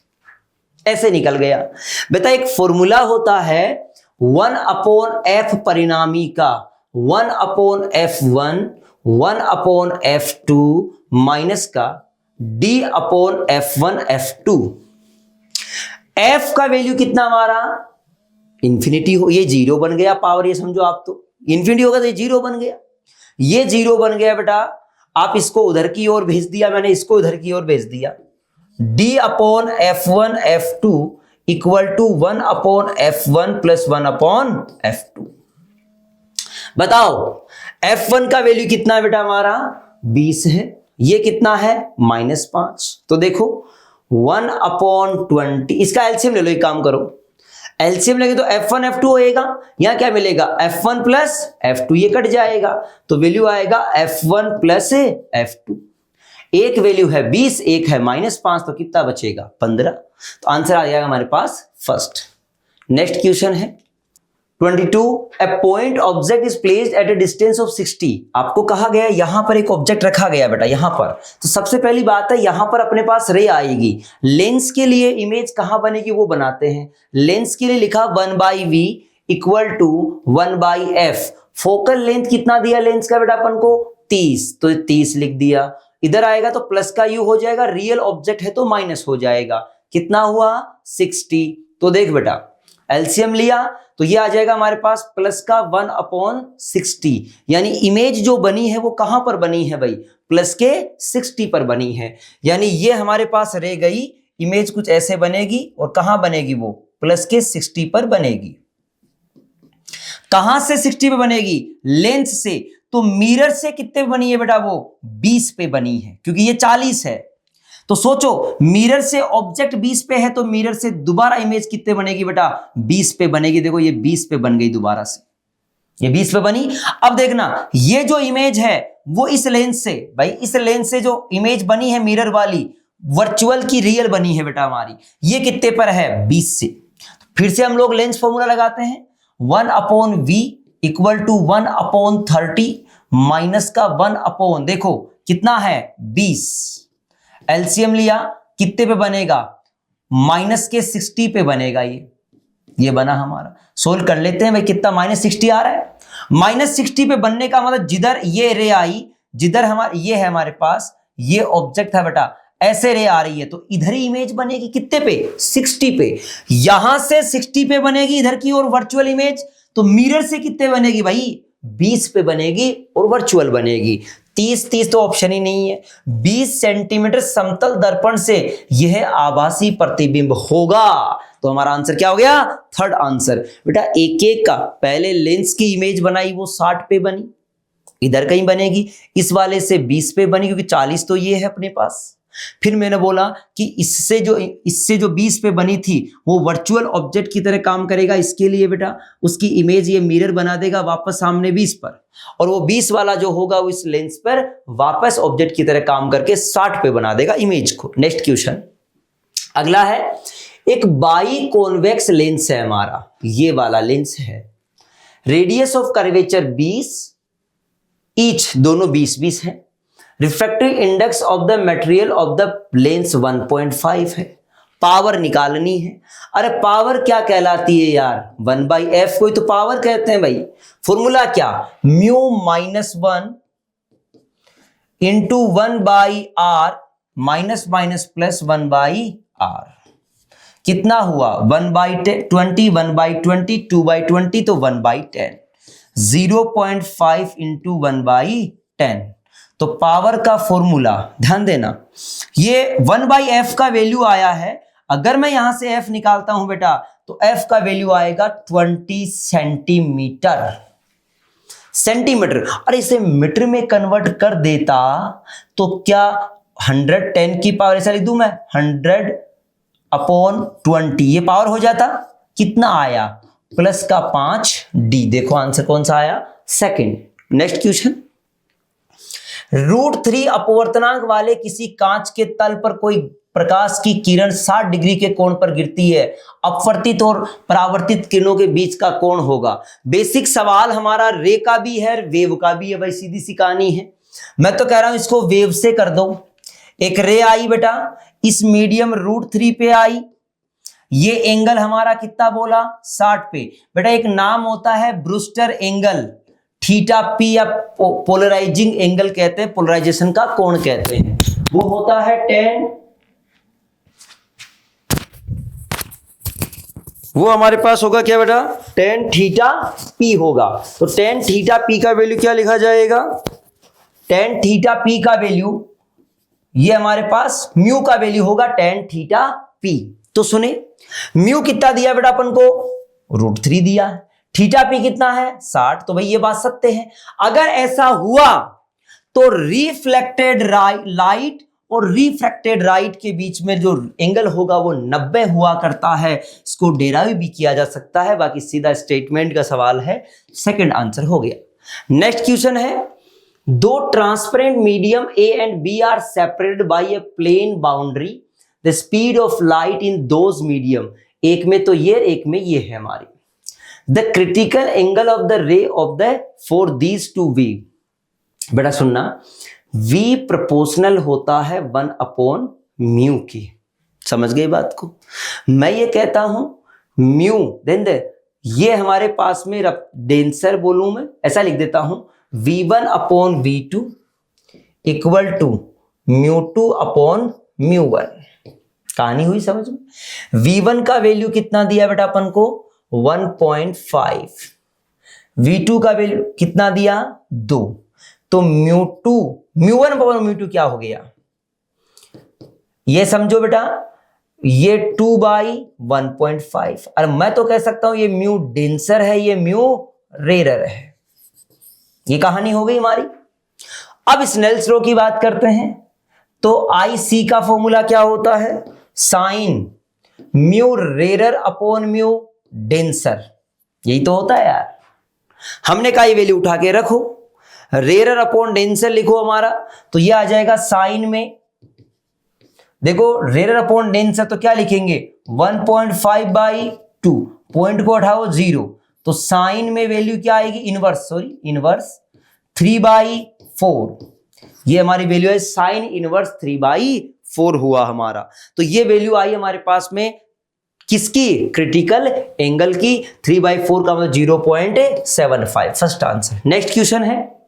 ऐसे निकल गया बेटा। एक फॉर्मूला होता है 1/f परिणामी का, 1/f1 1/f2 माइनस का d/f1 f2। f का वैल्यू कितना हमारा, इंफिनिटी हो, ये 0 बन गया पावर, ये समझो आप, तो इंफिनिटी होगा तो ये 0 बन गया, ये 0 बन गया बेटा। आप इसको उधर की ओर भेज दिया, मैंने इसको उधर की ओर भेज दिया। d/f1 f2 equal to 1/f1 plus 1/f2। बताओ f1 का वैल्यू कितना है बेटा हमारा, 20 है, ये कितना है -5। तो देखो 1/20, इसका एलसीएम ले लो, एक काम करो, एलसीएम लेंगे तो f1 f2 होएगा, यहां क्या मिलेगा f1 प्लस f2, ये कट जाएगा, तो वैल्यू आएगा f1 प्लस f2। एक वैल्यू है 20, एक है -5, तो कितना बचेगा 15, तो आंसर आ जाएगा हमारे पास फर्स्ट। नेक्स्ट क्वेश्चन है 22, a point object is placed at a distance of 60। आपको कहा गया यहां पर एक ऑब्जेक्ट रखा गया बेटा, यहां पर, तो सबसे पहली बात है यहां पर अपने पास रे आएगी। लेंस के लिए इमेज कहां बनेगी वो बनाते हैं। लेंस के लिए लिखा 1/v equal to 1/f। Focal length कितना दिया लेंस का बेटा अपन को, 30, तो 30 लिख दिया। इधर आएगा तो प्लस का यू हो जाएगा, रियल ऑब्जेक्ट है तो माइनस हो जाएगा। कितना हुआ 60। तो देख बेटा एलसीएम लिया तो ये आ जाएगा हमारे पास प्लस का 1/60, यानी इमेज जो बनी है वो कहां पर बनी है भाई, प्लस के 60 पर बनी है। यानी ये हमारे पास रह गई इमेज कुछ ऐसे बनेगी और कहां बनेगी, वो प्लस के 60 पर बनेगी। कहां से 60 पे बनेगी, लेंस से। तो मिरर से कितने पे बनी है बेटा, वो 20 पे बनी है, क्योंकि ये 40 है। तो सोचो मिरर से ऑब्जेक्ट 20 पे है तो मिरर से दोबारा इमेज कितने बनेगी बेटा, 20 पे बनेगी। देखो ये 20 पे बन गई दोबारा से, ये 20 पे बनी। अब देखना ये जो इमेज है वो इस लेंस से, भाई इस लेंस से जो इमेज बनी है मिरर वाली, वर्चुअल की रियल बनी है बेटा हमारी, ये कितने पर है, 20 से। फिर से हम लोग लेंस फॉर्मूला लगाते हैं, 1/v इक्वल टू 1/30 माइनस का 1 देखो कितना है 20। एलसीएम लिया कितने पे बनेगा, माइनस के 60 पे बनेगा। ये बना हमारा। सोल्व कर लेते हैं भाई, कितना -60 आ रहा है। -60 पे बनने का मतलब जिधर ये रे आई, जिधर हमारा ये है हमारे पास, ये ऑब्जेक्ट है बेटा, ऐसे रे आ रही है तो इधर ही इमेज बनेगी कितने पे, 60 पे। यहां से 60 पे बनेगी इधर की और वर्चुअल इमेज, तो मिरर से कितने बनेगी भाई, 20 पे बनेगी और वर्चुअल बनेगी। 30 तो ऑप्शन ही नहीं है। 20 सेंटीमीटर समतल दर्पण से यह आभासी प्रतिबिंब होगा। तो हमारा आंसर क्या हो गया, थर्ड आंसर। बेटा एक एक का पहले लेंस की इमेज बनाई वो 60 पे बनी, इधर कहीं बनेगी, इस वाले से 20 पे बनी क्योंकि 40 तो ये है अपने पास। फिर मैंने बोला कि इससे जो 20 पे बनी थी वो वर्चुअल ऑब्जेक्ट की तरह काम करेगा। इसके लिए बेटा उसकी इमेज ये मिरर बना देगा वापस सामने 20 पर, और वो 20 वाला जो होगा वो इस लेंस पर वापस ऑब्जेक्ट की तरह काम करके 60 पे बना देगा इमेज को। नेक्स्ट क्वेश्चन अगला है, एक बाई कॉन्वेक्स लेंस है हमारा, ये वाला लेंस है, रेडियस ऑफ कर्वेचर 20, ईच दोनों 20-20 है, refractive index of the material of the lens 1.5 है, पावर निकालनी है। अरे पावर क्या कहलाती है यार, 1/f कोई तो पावर कहते हैं भाई। फॉर्मूला क्या, mu -1 into 1/r minus minus plus 1/r। कितना हुआ 1/20, 1/20, 2/20 तो 1/10, 0.5 इंटू 1/10। तो पावर का फॉर्मूला ध्यान देना, ये 1/f का वैल्यू आया है। अगर मैं यहां से f निकालता हूं बेटा तो f का वैल्यू आएगा 20 सेंटीमीटर। अरे इसे मीटर में कन्वर्ट कर देता तो क्या 110 की पावर, ऐसा लिख दूं मैं 100/20, ये पावर हो जाता। कितना आया प्लस का 5d। देखो आंसर कौन सा आया, सेकंड। नेक्स्ट क्वेश्चन, √3 अपवर्तनांक वाले किसी कांच के तल पर कोई प्रकाश की किरण 60 डिग्री के कोण पर गिरती है, अपवर्तित और परावर्तित किरणों के बीच का कोण होगा। बेसिक सवाल हमारा रे का भी है वेव का भी है भाई, सीधी सी कहानी है। मैं तो कह रहा हूं इसको वेव से कर दो। एक रे आई बेटा, इस मीडियम √3 पे आई, ये एंगल हमारा कितना बोला 60 पे। बेटा एक नाम होता है ब्रूस्टर एंगल, थीटा पी या पोलराइजिंग एंगल कहते हैं, पोलराइजेशन का कोण कहते हैं, वो होता है 10, वो हमारे पास होगा क्या बेटा, tan थीटा पी होगा। तो tan थीटा पी का वैल्यू क्या लिखा जाएगा, tan थीटा पी का वैल्यू, ये हमारे पास म्यू का वैल्यू होगा tan थीटा पी। तो सुने म्यू कितना दिया बेटा अपन को, √3 दिया है, थीटा पी कितना है 60, तो भाई ये बात सत्य है। अगर ऐसा हुआ तो रिफ्लेक्टेड लाइट और रिफ्रैक्टेड लाइट के बीच में जो एंगल होगा वो 90 हुआ करता है। इसको डेराइव भी किया जा सकता है, बाकी सीधा स्टेटमेंट का सवाल है, सेकंड आंसर हो गया। नेक्स्ट क्वेश्चन है, दो transparent medium A and B are separated by a plane boundary, the speed of light in those medium, एक में तो ये एक में ये है हमारी, the critical angle of the ray of the for these two V. बेटा सुनना, v प्रोपोर्शनल होता है 1/μ की, समझ गए बात को। मैं ये कहता हूं म्यू देन ये हमारे पास में डेंसर बोलूं मैं, ऐसा लिख देता हूं v1/v2 इक्वल टू μ2 अपॉन μ1। कहानी हुई समझ में। V1 का वैल्यू कितना दिया बेटा अपन को 1.5, V2 का वैल्यू कितना दिया 2, तो μ1 अपॉन μ2 क्या हो गया, ये समझो बेटा, ये 2/1.5। और मैं तो कह सकता हूं ये म्यू डेंसर है, ये म्यू रेरर है। ये कहानी हो गई हमारी। अब स्नेल्स लॉ की बात करते हैं। तो IC का फॉर्मूला क्या होता है, sine mu rarer upon mu denser. यही तो होता है यार। हमने कहा ये वैल्यू उठा के रखो, रेरर अपॉन डेंसर लिखो हमारा, तो ये आ जाएगा साइन में, देखो रेरर अपॉन डेंसर तो क्या लिखेंगे 1.5/2, पॉइंट को उठाओ 0, तो साइन में वैल्यू क्या आएगी इनवर्स 3/4। ये हमारी वैल्यू है साइन इनवर्स 3/4 हुआ हमारा। तो ये वैल्यू आई हमारे पास में किसकी, क्रिटिकल एंगल की। 3/4 का मतलब 0.75, फर्स्ट आंसर। नेक्स्ट क्वेश्चन है,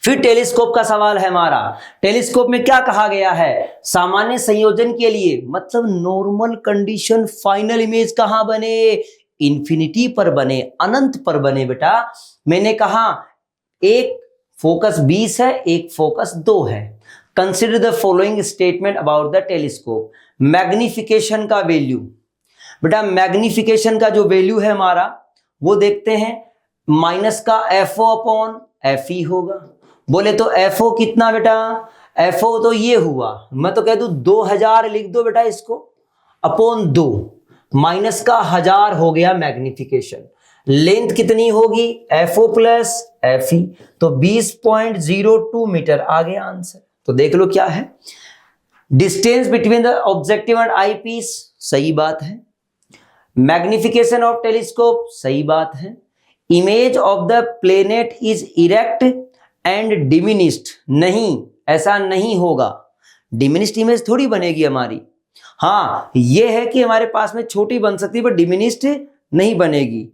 फिर टेलीस्कोप का सवाल है हमारा। टेलीस्कोप में क्या कहा गया है, सामान्य संयोजन के लिए, मतलब नॉर्मल कंडीशन फाइनल इमेज कहां बने, इंफिनिटी पर बने, अनंत पर बने बेटा। मैंने कहा एक फोकस 20 है, एक फोकस 2 है। Consider the following statement about the telescope. Magnification का वैल्यू, बेटा मैग्निफिकेशन का जो वैल्यू है हमारा वो देखते हैं, माइनस का FO अपॉन FE होगा। बोले तो FO कितना बेटा, FO तो ये हुआ, मैं तो कह दूं 2000 लिख दो बेटा इसको, अपॉन 2, माइनस का 1000 हो गया मैग्निफिकेशन। लेंथ कितनी होगी FO प्लस FE, तो 20.02 मीटर आ गया आंसर। तो देख लो क्या है, distance between the objective and eyepiece, सही बात है। मैग्निफिकेशन ऑफ टेलीस्कोप, सही बात है। Image of the planet is erect and diminished, नहीं ऐसा नहीं होगा, डिमिनिस्ड इमेज थोड़ी बनेगी हमारी। हाँ ये है कि हमारे पास में छोटी बन सकती है पर डिमिनिस्ड नहीं बनेगी।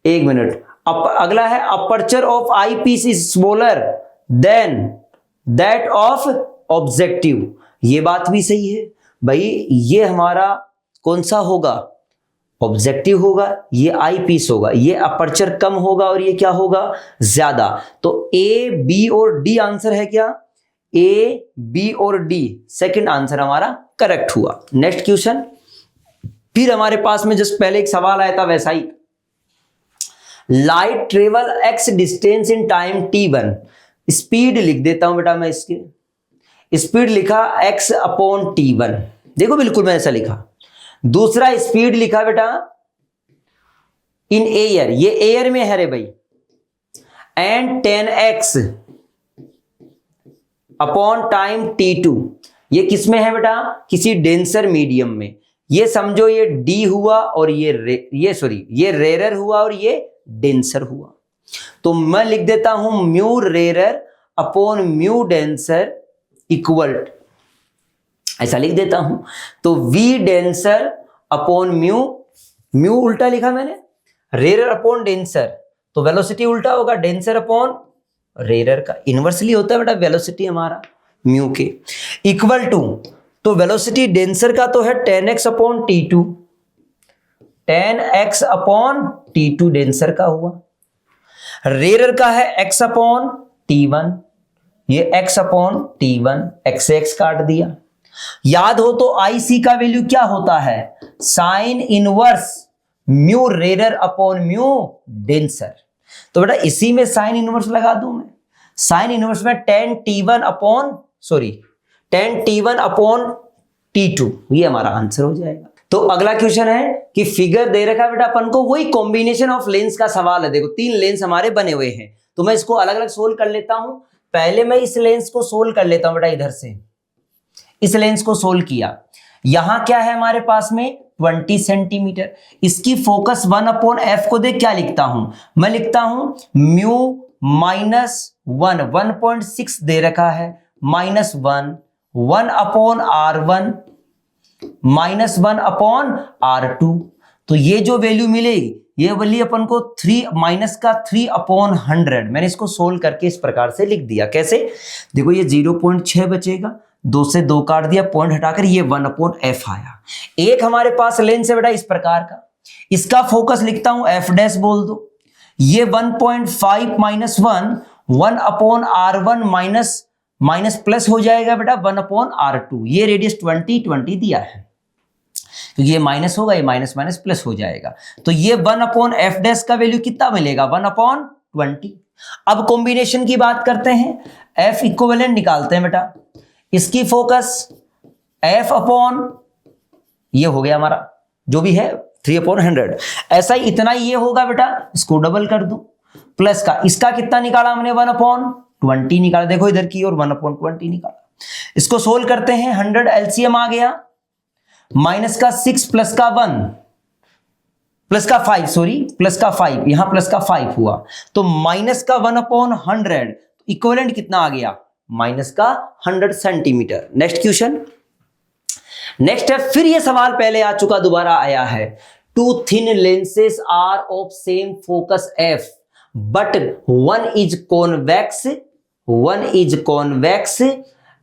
एक मिनट, अगला है aperture of eyepiece is smaller than that of objective. ये बात भी सही है भाई, ये हमारा कौन सा होगा, ऑब्जेक्टिव होगा, ये आई पीस होगा, ये अपर्चर कम होगा और ये क्या होगा ज्यादा। तो A, B और D आंसर है क्या, A, B और D सेकंड आंसर हमारा करेक्ट हुआ। नेक्स्ट क्वेश्चन, फिर हमारे पास में जस्ट पहले एक सवाल आया था वैसा ही, light travel x distance in time t1, speed लिख देता हूं बेटा मैं, इसके स्पीड लिखा x अपॉन t1, देखो बिल्कुल मैं ऐसा लिखा। दूसरा स्पीड लिखा बेटा इन एयर, ये एयर में है रे भाई, and 10x upon time t2, ये किस में है बेटा, किसी डेंसर मीडियम में। ये समझो ये D हुआ और ये रेरर हुआ और ये डेंसर हुआ। तो मैं लिख देता हूं mu rarer upon mu denser equal, ऐसा लिख देता हूं। तो V डेंसर अपॉन म्यू उल्टा लिखा मैंने, रेरर अपॉन डेंसर, तो वेलोसिटी उल्टा होगा, डेंसर अपॉन रेरर का इनवर्सली होता है बेटा वेलोसिटी हमारा म्यू के, इक्वल टू, तो वेलोसिटी डेंसर का तो है 10x upon t2, 10x upon t2 denser का हुआ, रेरर का है x अपॉन t1, ये x अपॉन t1, x से x काट दिया। याद हो तो IC का वैल्यू क्या होता है, sine inverse mu rarer upon mu denser. तो बेटा इसी में साइन इनवर्स लगा दूं मैं, साइन इनवर्स में 10t1 अपॉन t2, ये हमारा आंसर हो जाएगा। तो अगला क्वेश्चन है कि फिगर दे रखा है बेटा अपन को, वही कॉम्बिनेशन ऑफ लेंस का सवाल है। देखो 3 लेंस हमारे बने हुए हैं, तो मैं इसको अलग अलग सोल्व कर लेता हूं। पहले मैं इस लेंस को सोल्व कर लेता हूं बेटा, इधर से इस लेंस को सोल्व किया। यहां क्या है हमारे पास में 20 सेंटीमीटर, इसकी फोकस 1 अपॉन f को देख क्या लिखता हूं, मैं लिखता हूं म्यू -1, 1.6 दे रखा है, -1, 1 अपॉन R1 -1 अपॉन R2। तो ये जो वैल्यू मिलेगी ये वाली अपन को 3 माइनस का 3/100, मैंने इसको सोल्व करके इस प्रकार से लिख दिया। कैसे? देखो ये 0.6 बचेगा, 2 से 2 काट दिया, पॉइंट हटाकर ये 1/f आया। एक हमारे पास लेंस है बेटा इस प्रकार का, इसका फोकस लिखता हूं f डैश बोल दो। ये 1.5 माइनस 1/r1 माइनस प्लस हो जाएगा बेटा 1/r2। ये रेडियस 20 दिया है, तो ये माइनस होगा, ये माइनस माइनस प्लस हो जाएगा। तो ये 1/f डैश का वैल्यू कितना मिलेगा? 1/20। अब कॉम्बिनेशन की बात करते हैं, f इक्विवेलेंट निकालते हैं बेटा। इसकी फोकस f अपॉन ये हो गया हमारा जो भी है 3/100, ऐसा ही इतना ही ये होगा बेटा, इसको डबल कर दूं, प्लस का इसका कितना निकाला हमने? 1/20 निकाला। देखो इधर की ओर 1/20 निकाला। इसको सोल्व करते हैं, 100 एलसीएम आ गया, माइनस का 6 प्लस का 1 प्लस का 5, सॉरी प्लस का 5, यहां प्लस का 5 हुआ, तो माइनस का 1/100 इक्विवेलेंट कितना आ गया? माइनस का 100 सेंटीमीटर। नेक्स्ट क्वेश्चन, नेक्स्ट है, फिर ये सवाल पहले आ चुका, दोबारा आया है। 2 thin lenses are of same focus f, but one is convex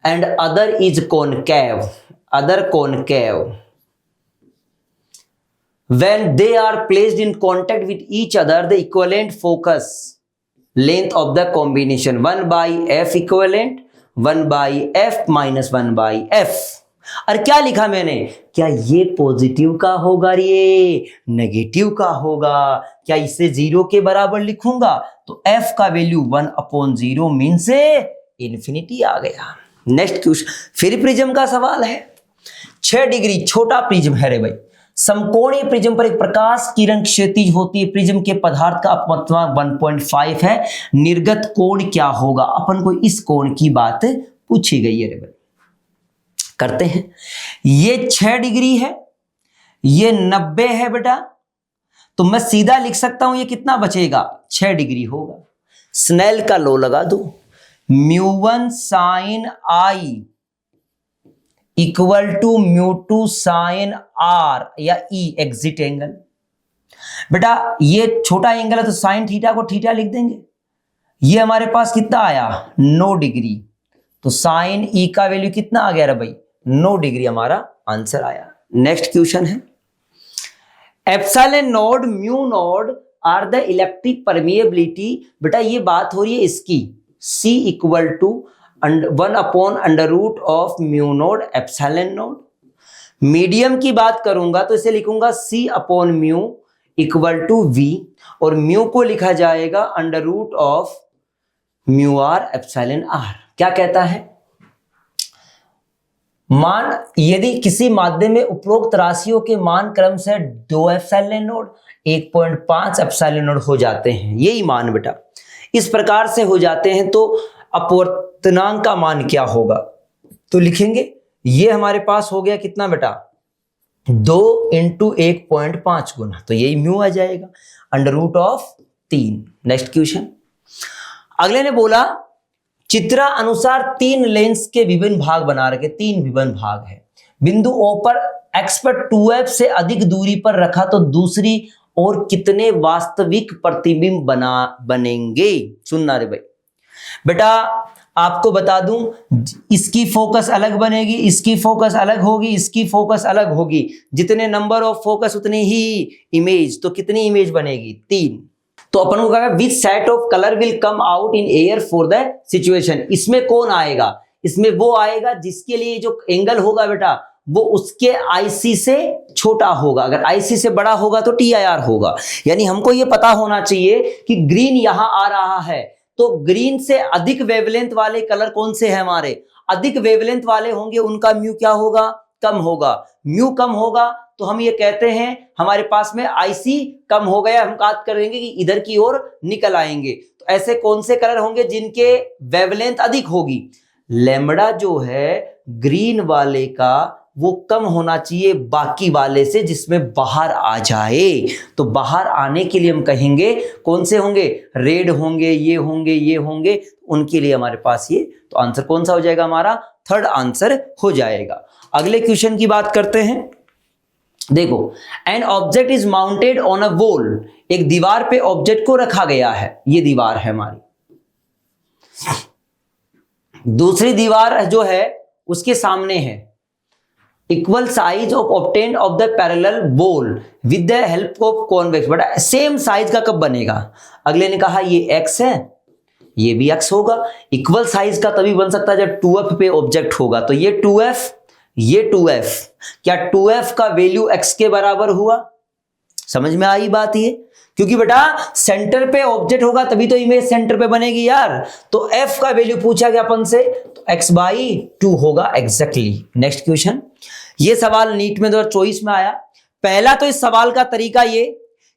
and other is concave. When they are placed in contact with each other, the equivalent focus length of the combination 1/f equivalent 1/f minus 1/f। और क्या लिखा मैंने? क्या ये positive का होगा, ये negative का होगा? क्या इसे 0 के बराबर लिखूंगा तो f का वैल्यू 1/0 मीन से इंफिनिटी आ गया। नेक्स्ट क्वेश्चन, फिर प्रिज्म का सवाल है। 6 डिग्री छोटा प्रिज्म है रे भाई, समकोणीय प्रिज्म पर एक प्रकाश किरण क्षैतिज होती है। प्रिज्म के पदार्थ का अपवर्तनांक 1.5 है, निर्गत कोण क्या होगा? अपन को इस कोण की बात पूछी गई है रे भाई। करते हैं, ये 6 डिग्री है, ये 90 है बेटा, तो मैं सीधा लिख सकता हूं ये कितना बचेगा? 6 डिग्री होगा। स्नेल का लॉ लगा दो, μ1 sin I equal to μ2 sin R या E एग्जिट एंगल। बेटा ये छोटा एंगल है तो साइन थीटा को थीटा लिख देंगे। ये हमारे पास कितना आया? 9 डिग्री, तो साइन E का वैल्यू कितना आ गया रे भाई? 9 डिग्री हमारा आंसर आया। नेक्स्ट क्वेश्चन है, epsilon nought mu nought are the electric permeability. बेटा ये बात हो रही है इसकी, C equal to 1/√of mu nought epsilon nought. Medium की बात करूंगा तो इसे लिखूंगा C/μ इक्वल टू V, और म्यू को लिखा जाएगा √of μr एप्सिलॉन r। क्या कहता है? मान यदि किसी माध्यम में उपरोक्त राशियों के मान क्रम से 2 एप्सिलॉन नोड 1.5 एप्सिलॉन नोड हो जाते हैं, यही मान बेटा इस प्रकार से हो जाते हैं, तो अपवर्तनांक का मान क्या होगा? तो लिखेंगे ये हमारे पास हो गया कितना बेटा? 2 × 1.5 गुना, तो यही म्यू आ जाएगा √3। नेक्स्ट क्वेश्चन, अगले ने बोला चित्रा अनुसार 3 लेंस के विभिन्न भाग बना रखे, 3 विभिन्न भाग है। बिंदु O पर x पर 2f से अधिक दूरी पर रखा तो दूसरी और कितने वास्तविक प्रतिबिंब बनेंगे? सुनना रे भाई बेटा, आपको बता दूं इसकी फोकस अलग बनेगी, इसकी फोकस अलग होगी, इसकी फोकस अलग होगी। जितने नंबर ऑफ फोकस उतनी ही इमेज, तो कितनी इमेज बनेगी? 3। तो अपन को कहा which set of colour will come out in air for the situation. इसमें कौन आएगा? इसमें वो आएगा जिसके लिए जो एंगल होगा बेटा वो उसके IC से छोटा होगा, अगर IC से बड़ा होगा तो TIR होगा। यानी हमको ये पता होना चाहिए कि ग्रीन यहां आ रहा है, तो ग्रीन से अधिक वेवलेंथ वाले कलर कौन से हैं हमारे? अधिक वेवलेंथ वाले होंगे, उनका म्यू क्या होगा? कम होगा। म्यू कम होगा तो हम ये कहते हैं हमारे पास में IC कम हो गया, हम बात करेंगे कि इधर की ओर निकल आएंगे। तो ऐसे कौन से कलर होंगे जिनके वेवलेंथ अधिक होगी? लैम्बडा जो है ग्रीन वाले का वो कम होना चाहिए बाकी वाले से, जिसमें बाहर आ जाए। तो बाहर आने के लिए हम कहेंगे कौन से होंगे? रेड होंगे, ये होंगे, ये होंगे, उनके लिए हमारे पास ये, तो आंसर कौन सा हो जाएगा हमारा? 3rd आंसर हो जाएगा। अगले क्वेश्चन की बात करते हैं। देखो, an object is mounted on a wall, एक दीवार पे ऑब्जेक्ट को रखा गया है, ये दीवार है हमारी। दूसरी दीवार जो है उसके सामने है। Equal size of obtain of the parallel ball with the help of convex. बटा सेम साइज का कब बनेगा? अगले ने कहा ये x है, ये भी x होगा। इक्वल साइज का तभी बन सकता है जब 2f पे ऑब्जेक्ट होगा। तो ये 2f, ये 2f, क्या 2f का वैल्यू x के बराबर हुआ? समझ में आई बात ये? क्योंकि बेटा सेंटर पे ऑब्जेक्ट होगा तभी तो इमेज सेंटर पे बनेगी यार। तो f का वैल्यू पूछा गया अपन से, तो x/2 होगा एग्जैक्टली। नेक्स्ट क्वेश्चन, ये सवाल नीट में 2024 में आया। पहला तो इस सवाल का तरीका ये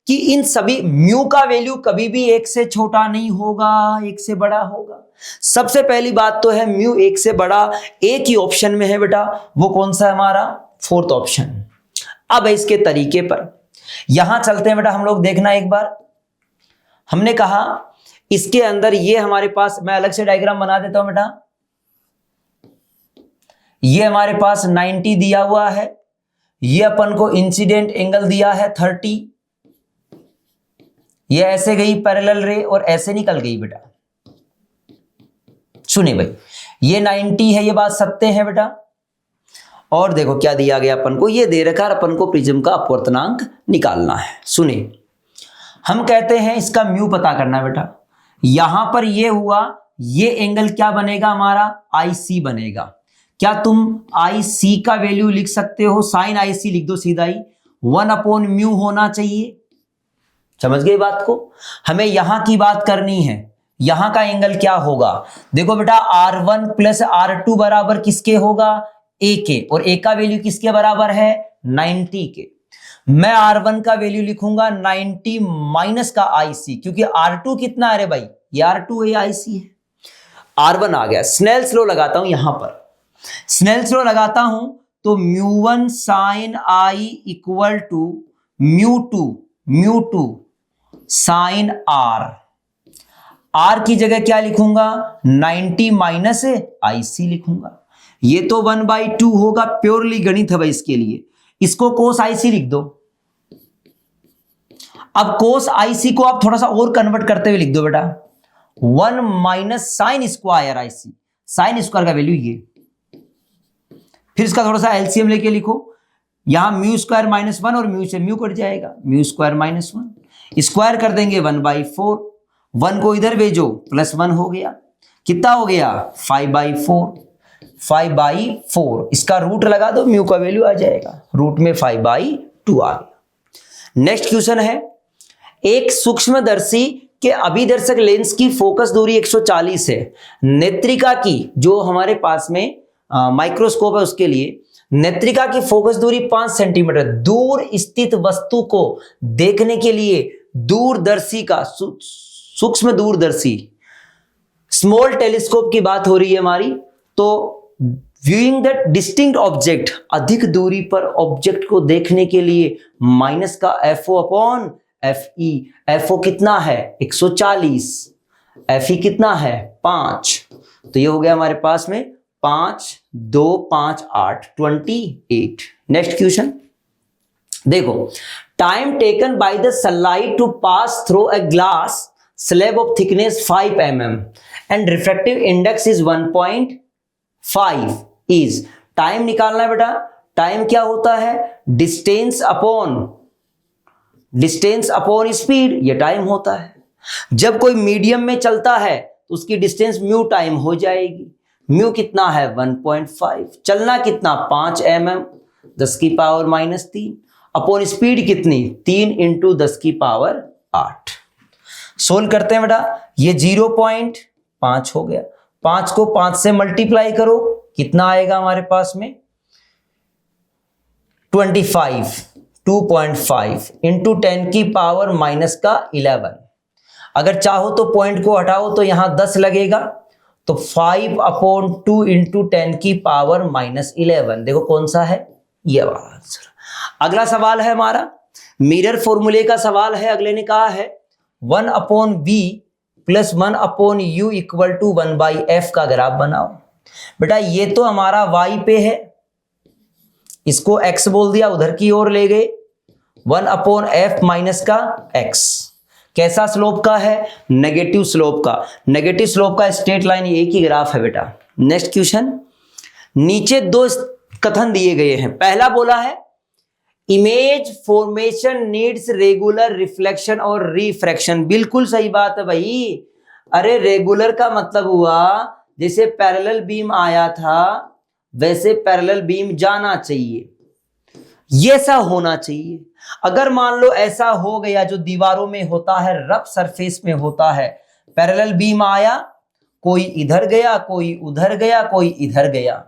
कि इन सभी म्यू का वैल्यू कभी भी 1 से छोटा नहीं होगा, 1 से बड़ा होगा। सबसे पहली बात तो है म्यू 1 से बड़ा एक ही ऑप्शन में है बेटा, वो कौन सा है हमारा? 4th option. अब इसके तरीके पर यहां चलते हैं बेटा हम लोग, देखना एक बार। हमने कहा इसके अंदर ये हमारे पास, मैं अलग से डायग्राम बना देता हूं बेटा। ये हमारे पास 90 दिया हुआ है, ये अपन को इंसिडेंट एंगल दिया है 30, ये ऐसे गई पैरेलल रे और ऐसे निकल गई बेटा। सुने भाई, ये 90 है, ये बात सत्य है बेटा। और देखो क्या दिया गया अपन को, ये दे रखा है अपन को प्रिज्म का अपवर्तनांक निकालना है। सुने, हम कहते हैं इसका म्यू पता करना है बेटा। यहां पर ये हुआ, ये एंगल क्या बनेगा हमारा? IC बनेगा। क्या तुम IC का वैल्यू लिख सकते हो? साइन IC लिख दो सीधा ही, 1/μ होना चाहिए। समझ गए बात को? हमें यहां की बात करनी है, यहां का एंगल क्या होगा? देखो बेटा R1 प्लस R2 बराबर किसके होगा? A के, और A का वैल्यू किसके बराबर है? 90 के। मैं R1 का वैल्यू लिखूंगा 90 माइनस का IC, क्योंकि R2 कितना है रे भाई? ये R2 है, IC है। R1 आ गया। स्नेल्स लॉ लगाता हूं यहां पर, स्नेल्स लॉ लगाता हूं तो μ1 sin I equal to μ2 sin R। R की जगह क्या लिखूंगा? 90 माइनस IC लिखूंगा। ये तो 1/2 होगा, प्योरली गणित है भाई इसके लिए। इसको cos IC लिख दो। अब cos IC को आप थोड़ा सा और कन्वर्ट करते हुए लिख दो बेटा, 1 minus sine square IC। Sine square का वैल्यू ये, फिर इसका थोड़ा सा एलसीएम लेके लिखो। यहां μ² -1 और म्यू से म्यू कट जाएगा, μ² -1 स्क्वायर कर देंगे 1/4। 1 को इधर भेजो, +1 हो गया। कितना हो गया? 5/4। 5/4 इसका रूट लगा दो, म्यू का वैल्यू आ जाएगा, रूट में 5/2 आ गया। नेक्स्ट क्वेश्चन है, एक सूक्ष्मदर्शी के अभिदर्शक लेंस की फोकस दूरी 140 है। नेत्रिका की, जो हमारे पास में माइक्रोस्कोप है उसके लिए नेत्रिका की फोकस दूरी 5 सेंटीमीटर। दूर स्थित वस्तु को देखने के लिए दूरदर्शी का, सूक्ष्म दूरदर्शी, स्मॉल टेलीस्कोप की बात हो रही है हमारी। तो व्यूइंग द डिस्टिंक्ट ऑब्जेक्ट, अधिक दूरी पर ऑब्जेक्ट को देखने के लिए माइनस का FO/FE। FO कितना है? 140। FE कितना है? 5। तो ये हो गया हमारे पास में 5, 2, 5, 8, 28। नेक्स्ट क्वेश्चन देखो, time taken by the sunlight to pass through a glass slab of thickness 5 mm and refractive index is 1.5 is. Time निकालना है बेटा। टाइम क्या होता है? डिस्टेंस अपॉन स्पीड, ये टाइम होता है। जब कोई मीडियम में चलता है तो उसकी डिस्टेंस म्यू टाइम हो जाएगी। म्यू कितना है? 1.5। चलना कितना? 5 mm, 10⁻³ अपॉन स्पीड कितनी? 3 × 10⁸। सोल्व करते हैं बेटा। ये 0.5 हो गया, 5 को 5 से मल्टीप्लाई करो, कितना आएगा हमारे पास में? 25। 2.5 × 10⁻⁻11। अगर चाहो तो पॉइंट को हटाओ तो यहां 10 लगेगा, तो 5/2 × 10⁻⁻11। देखो कौन सा है? ये वाला आंसर। अगला सवाल है हमारा मिरर फॉर्मूले का सवाल है। अगले ने कहा है 1/v + 1/u = 1/f का ग्राफ बनाओ। बेटा ये तो हमारा y पे है, इसको x बोल दिया, उधर की ओर ले गए। 1/f - का x कैसा स्लोप का है? नेगेटिव स्लोप का। नेगेटिव स्लोप का स्ट्रेट लाइन एक ही ग्राफ है बेटा। नेक्स्ट क्वेश्चन, नीचे दो कथन दिए गए हैं। पहला बोला है image formation needs regular reflection और रिफ्रैक्शन। बिल्कुल सही बात है भाई। अरे रेगुलर का मतलब हुआ जैसे पैरेलल बीम आया था वैसे पैरेलल बीम जाना चाहिए, ये सा होना चाहिए। अगर मान लो ऐसा हो गया जो दीवारों में होता है, रफ सरफेस में होता है, पैरेलल बीम आया, कोई इधर गया, कोई उधर गया, कोई इधर गया,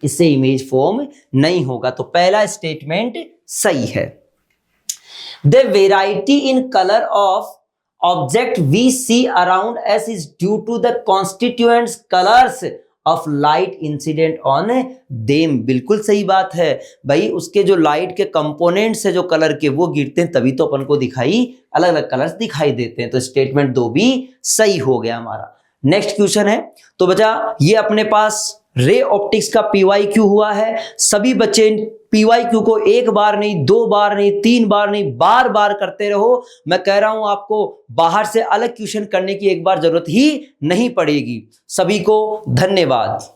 इससे इमेज फॉर्म नहीं होगा। तो पहला स्टेटमेंट सही है। The variety in colour of object we see around us is due to the constituents colours of light incident on them. बिल्कुल सही बात है भाई, उसके जो लाइट के कंपोनेंट्स है जो कलर के वो गिरते हैं तभी तो अपन को दिखाई अलग अलग कलर्स दिखाई देते हैं। तो स्टेटमेंट 2 भी सही हो गया हमारा। नेक्स्ट क्वेश्चन है, तो बच्चा ये अपने पास रे ऑप्टिक्स का PYQ हुआ है। सभी बच्चे PYQ को एक बार नहीं, 2 बार नहीं, 3 बार नहीं, बार बार करते रहो। मैं कह रहा हूं आपको बाहर से अलग क्वेश्चन करने की एक बार जरूरत ही नहीं पड़ेगी। सभी को धन्यवाद।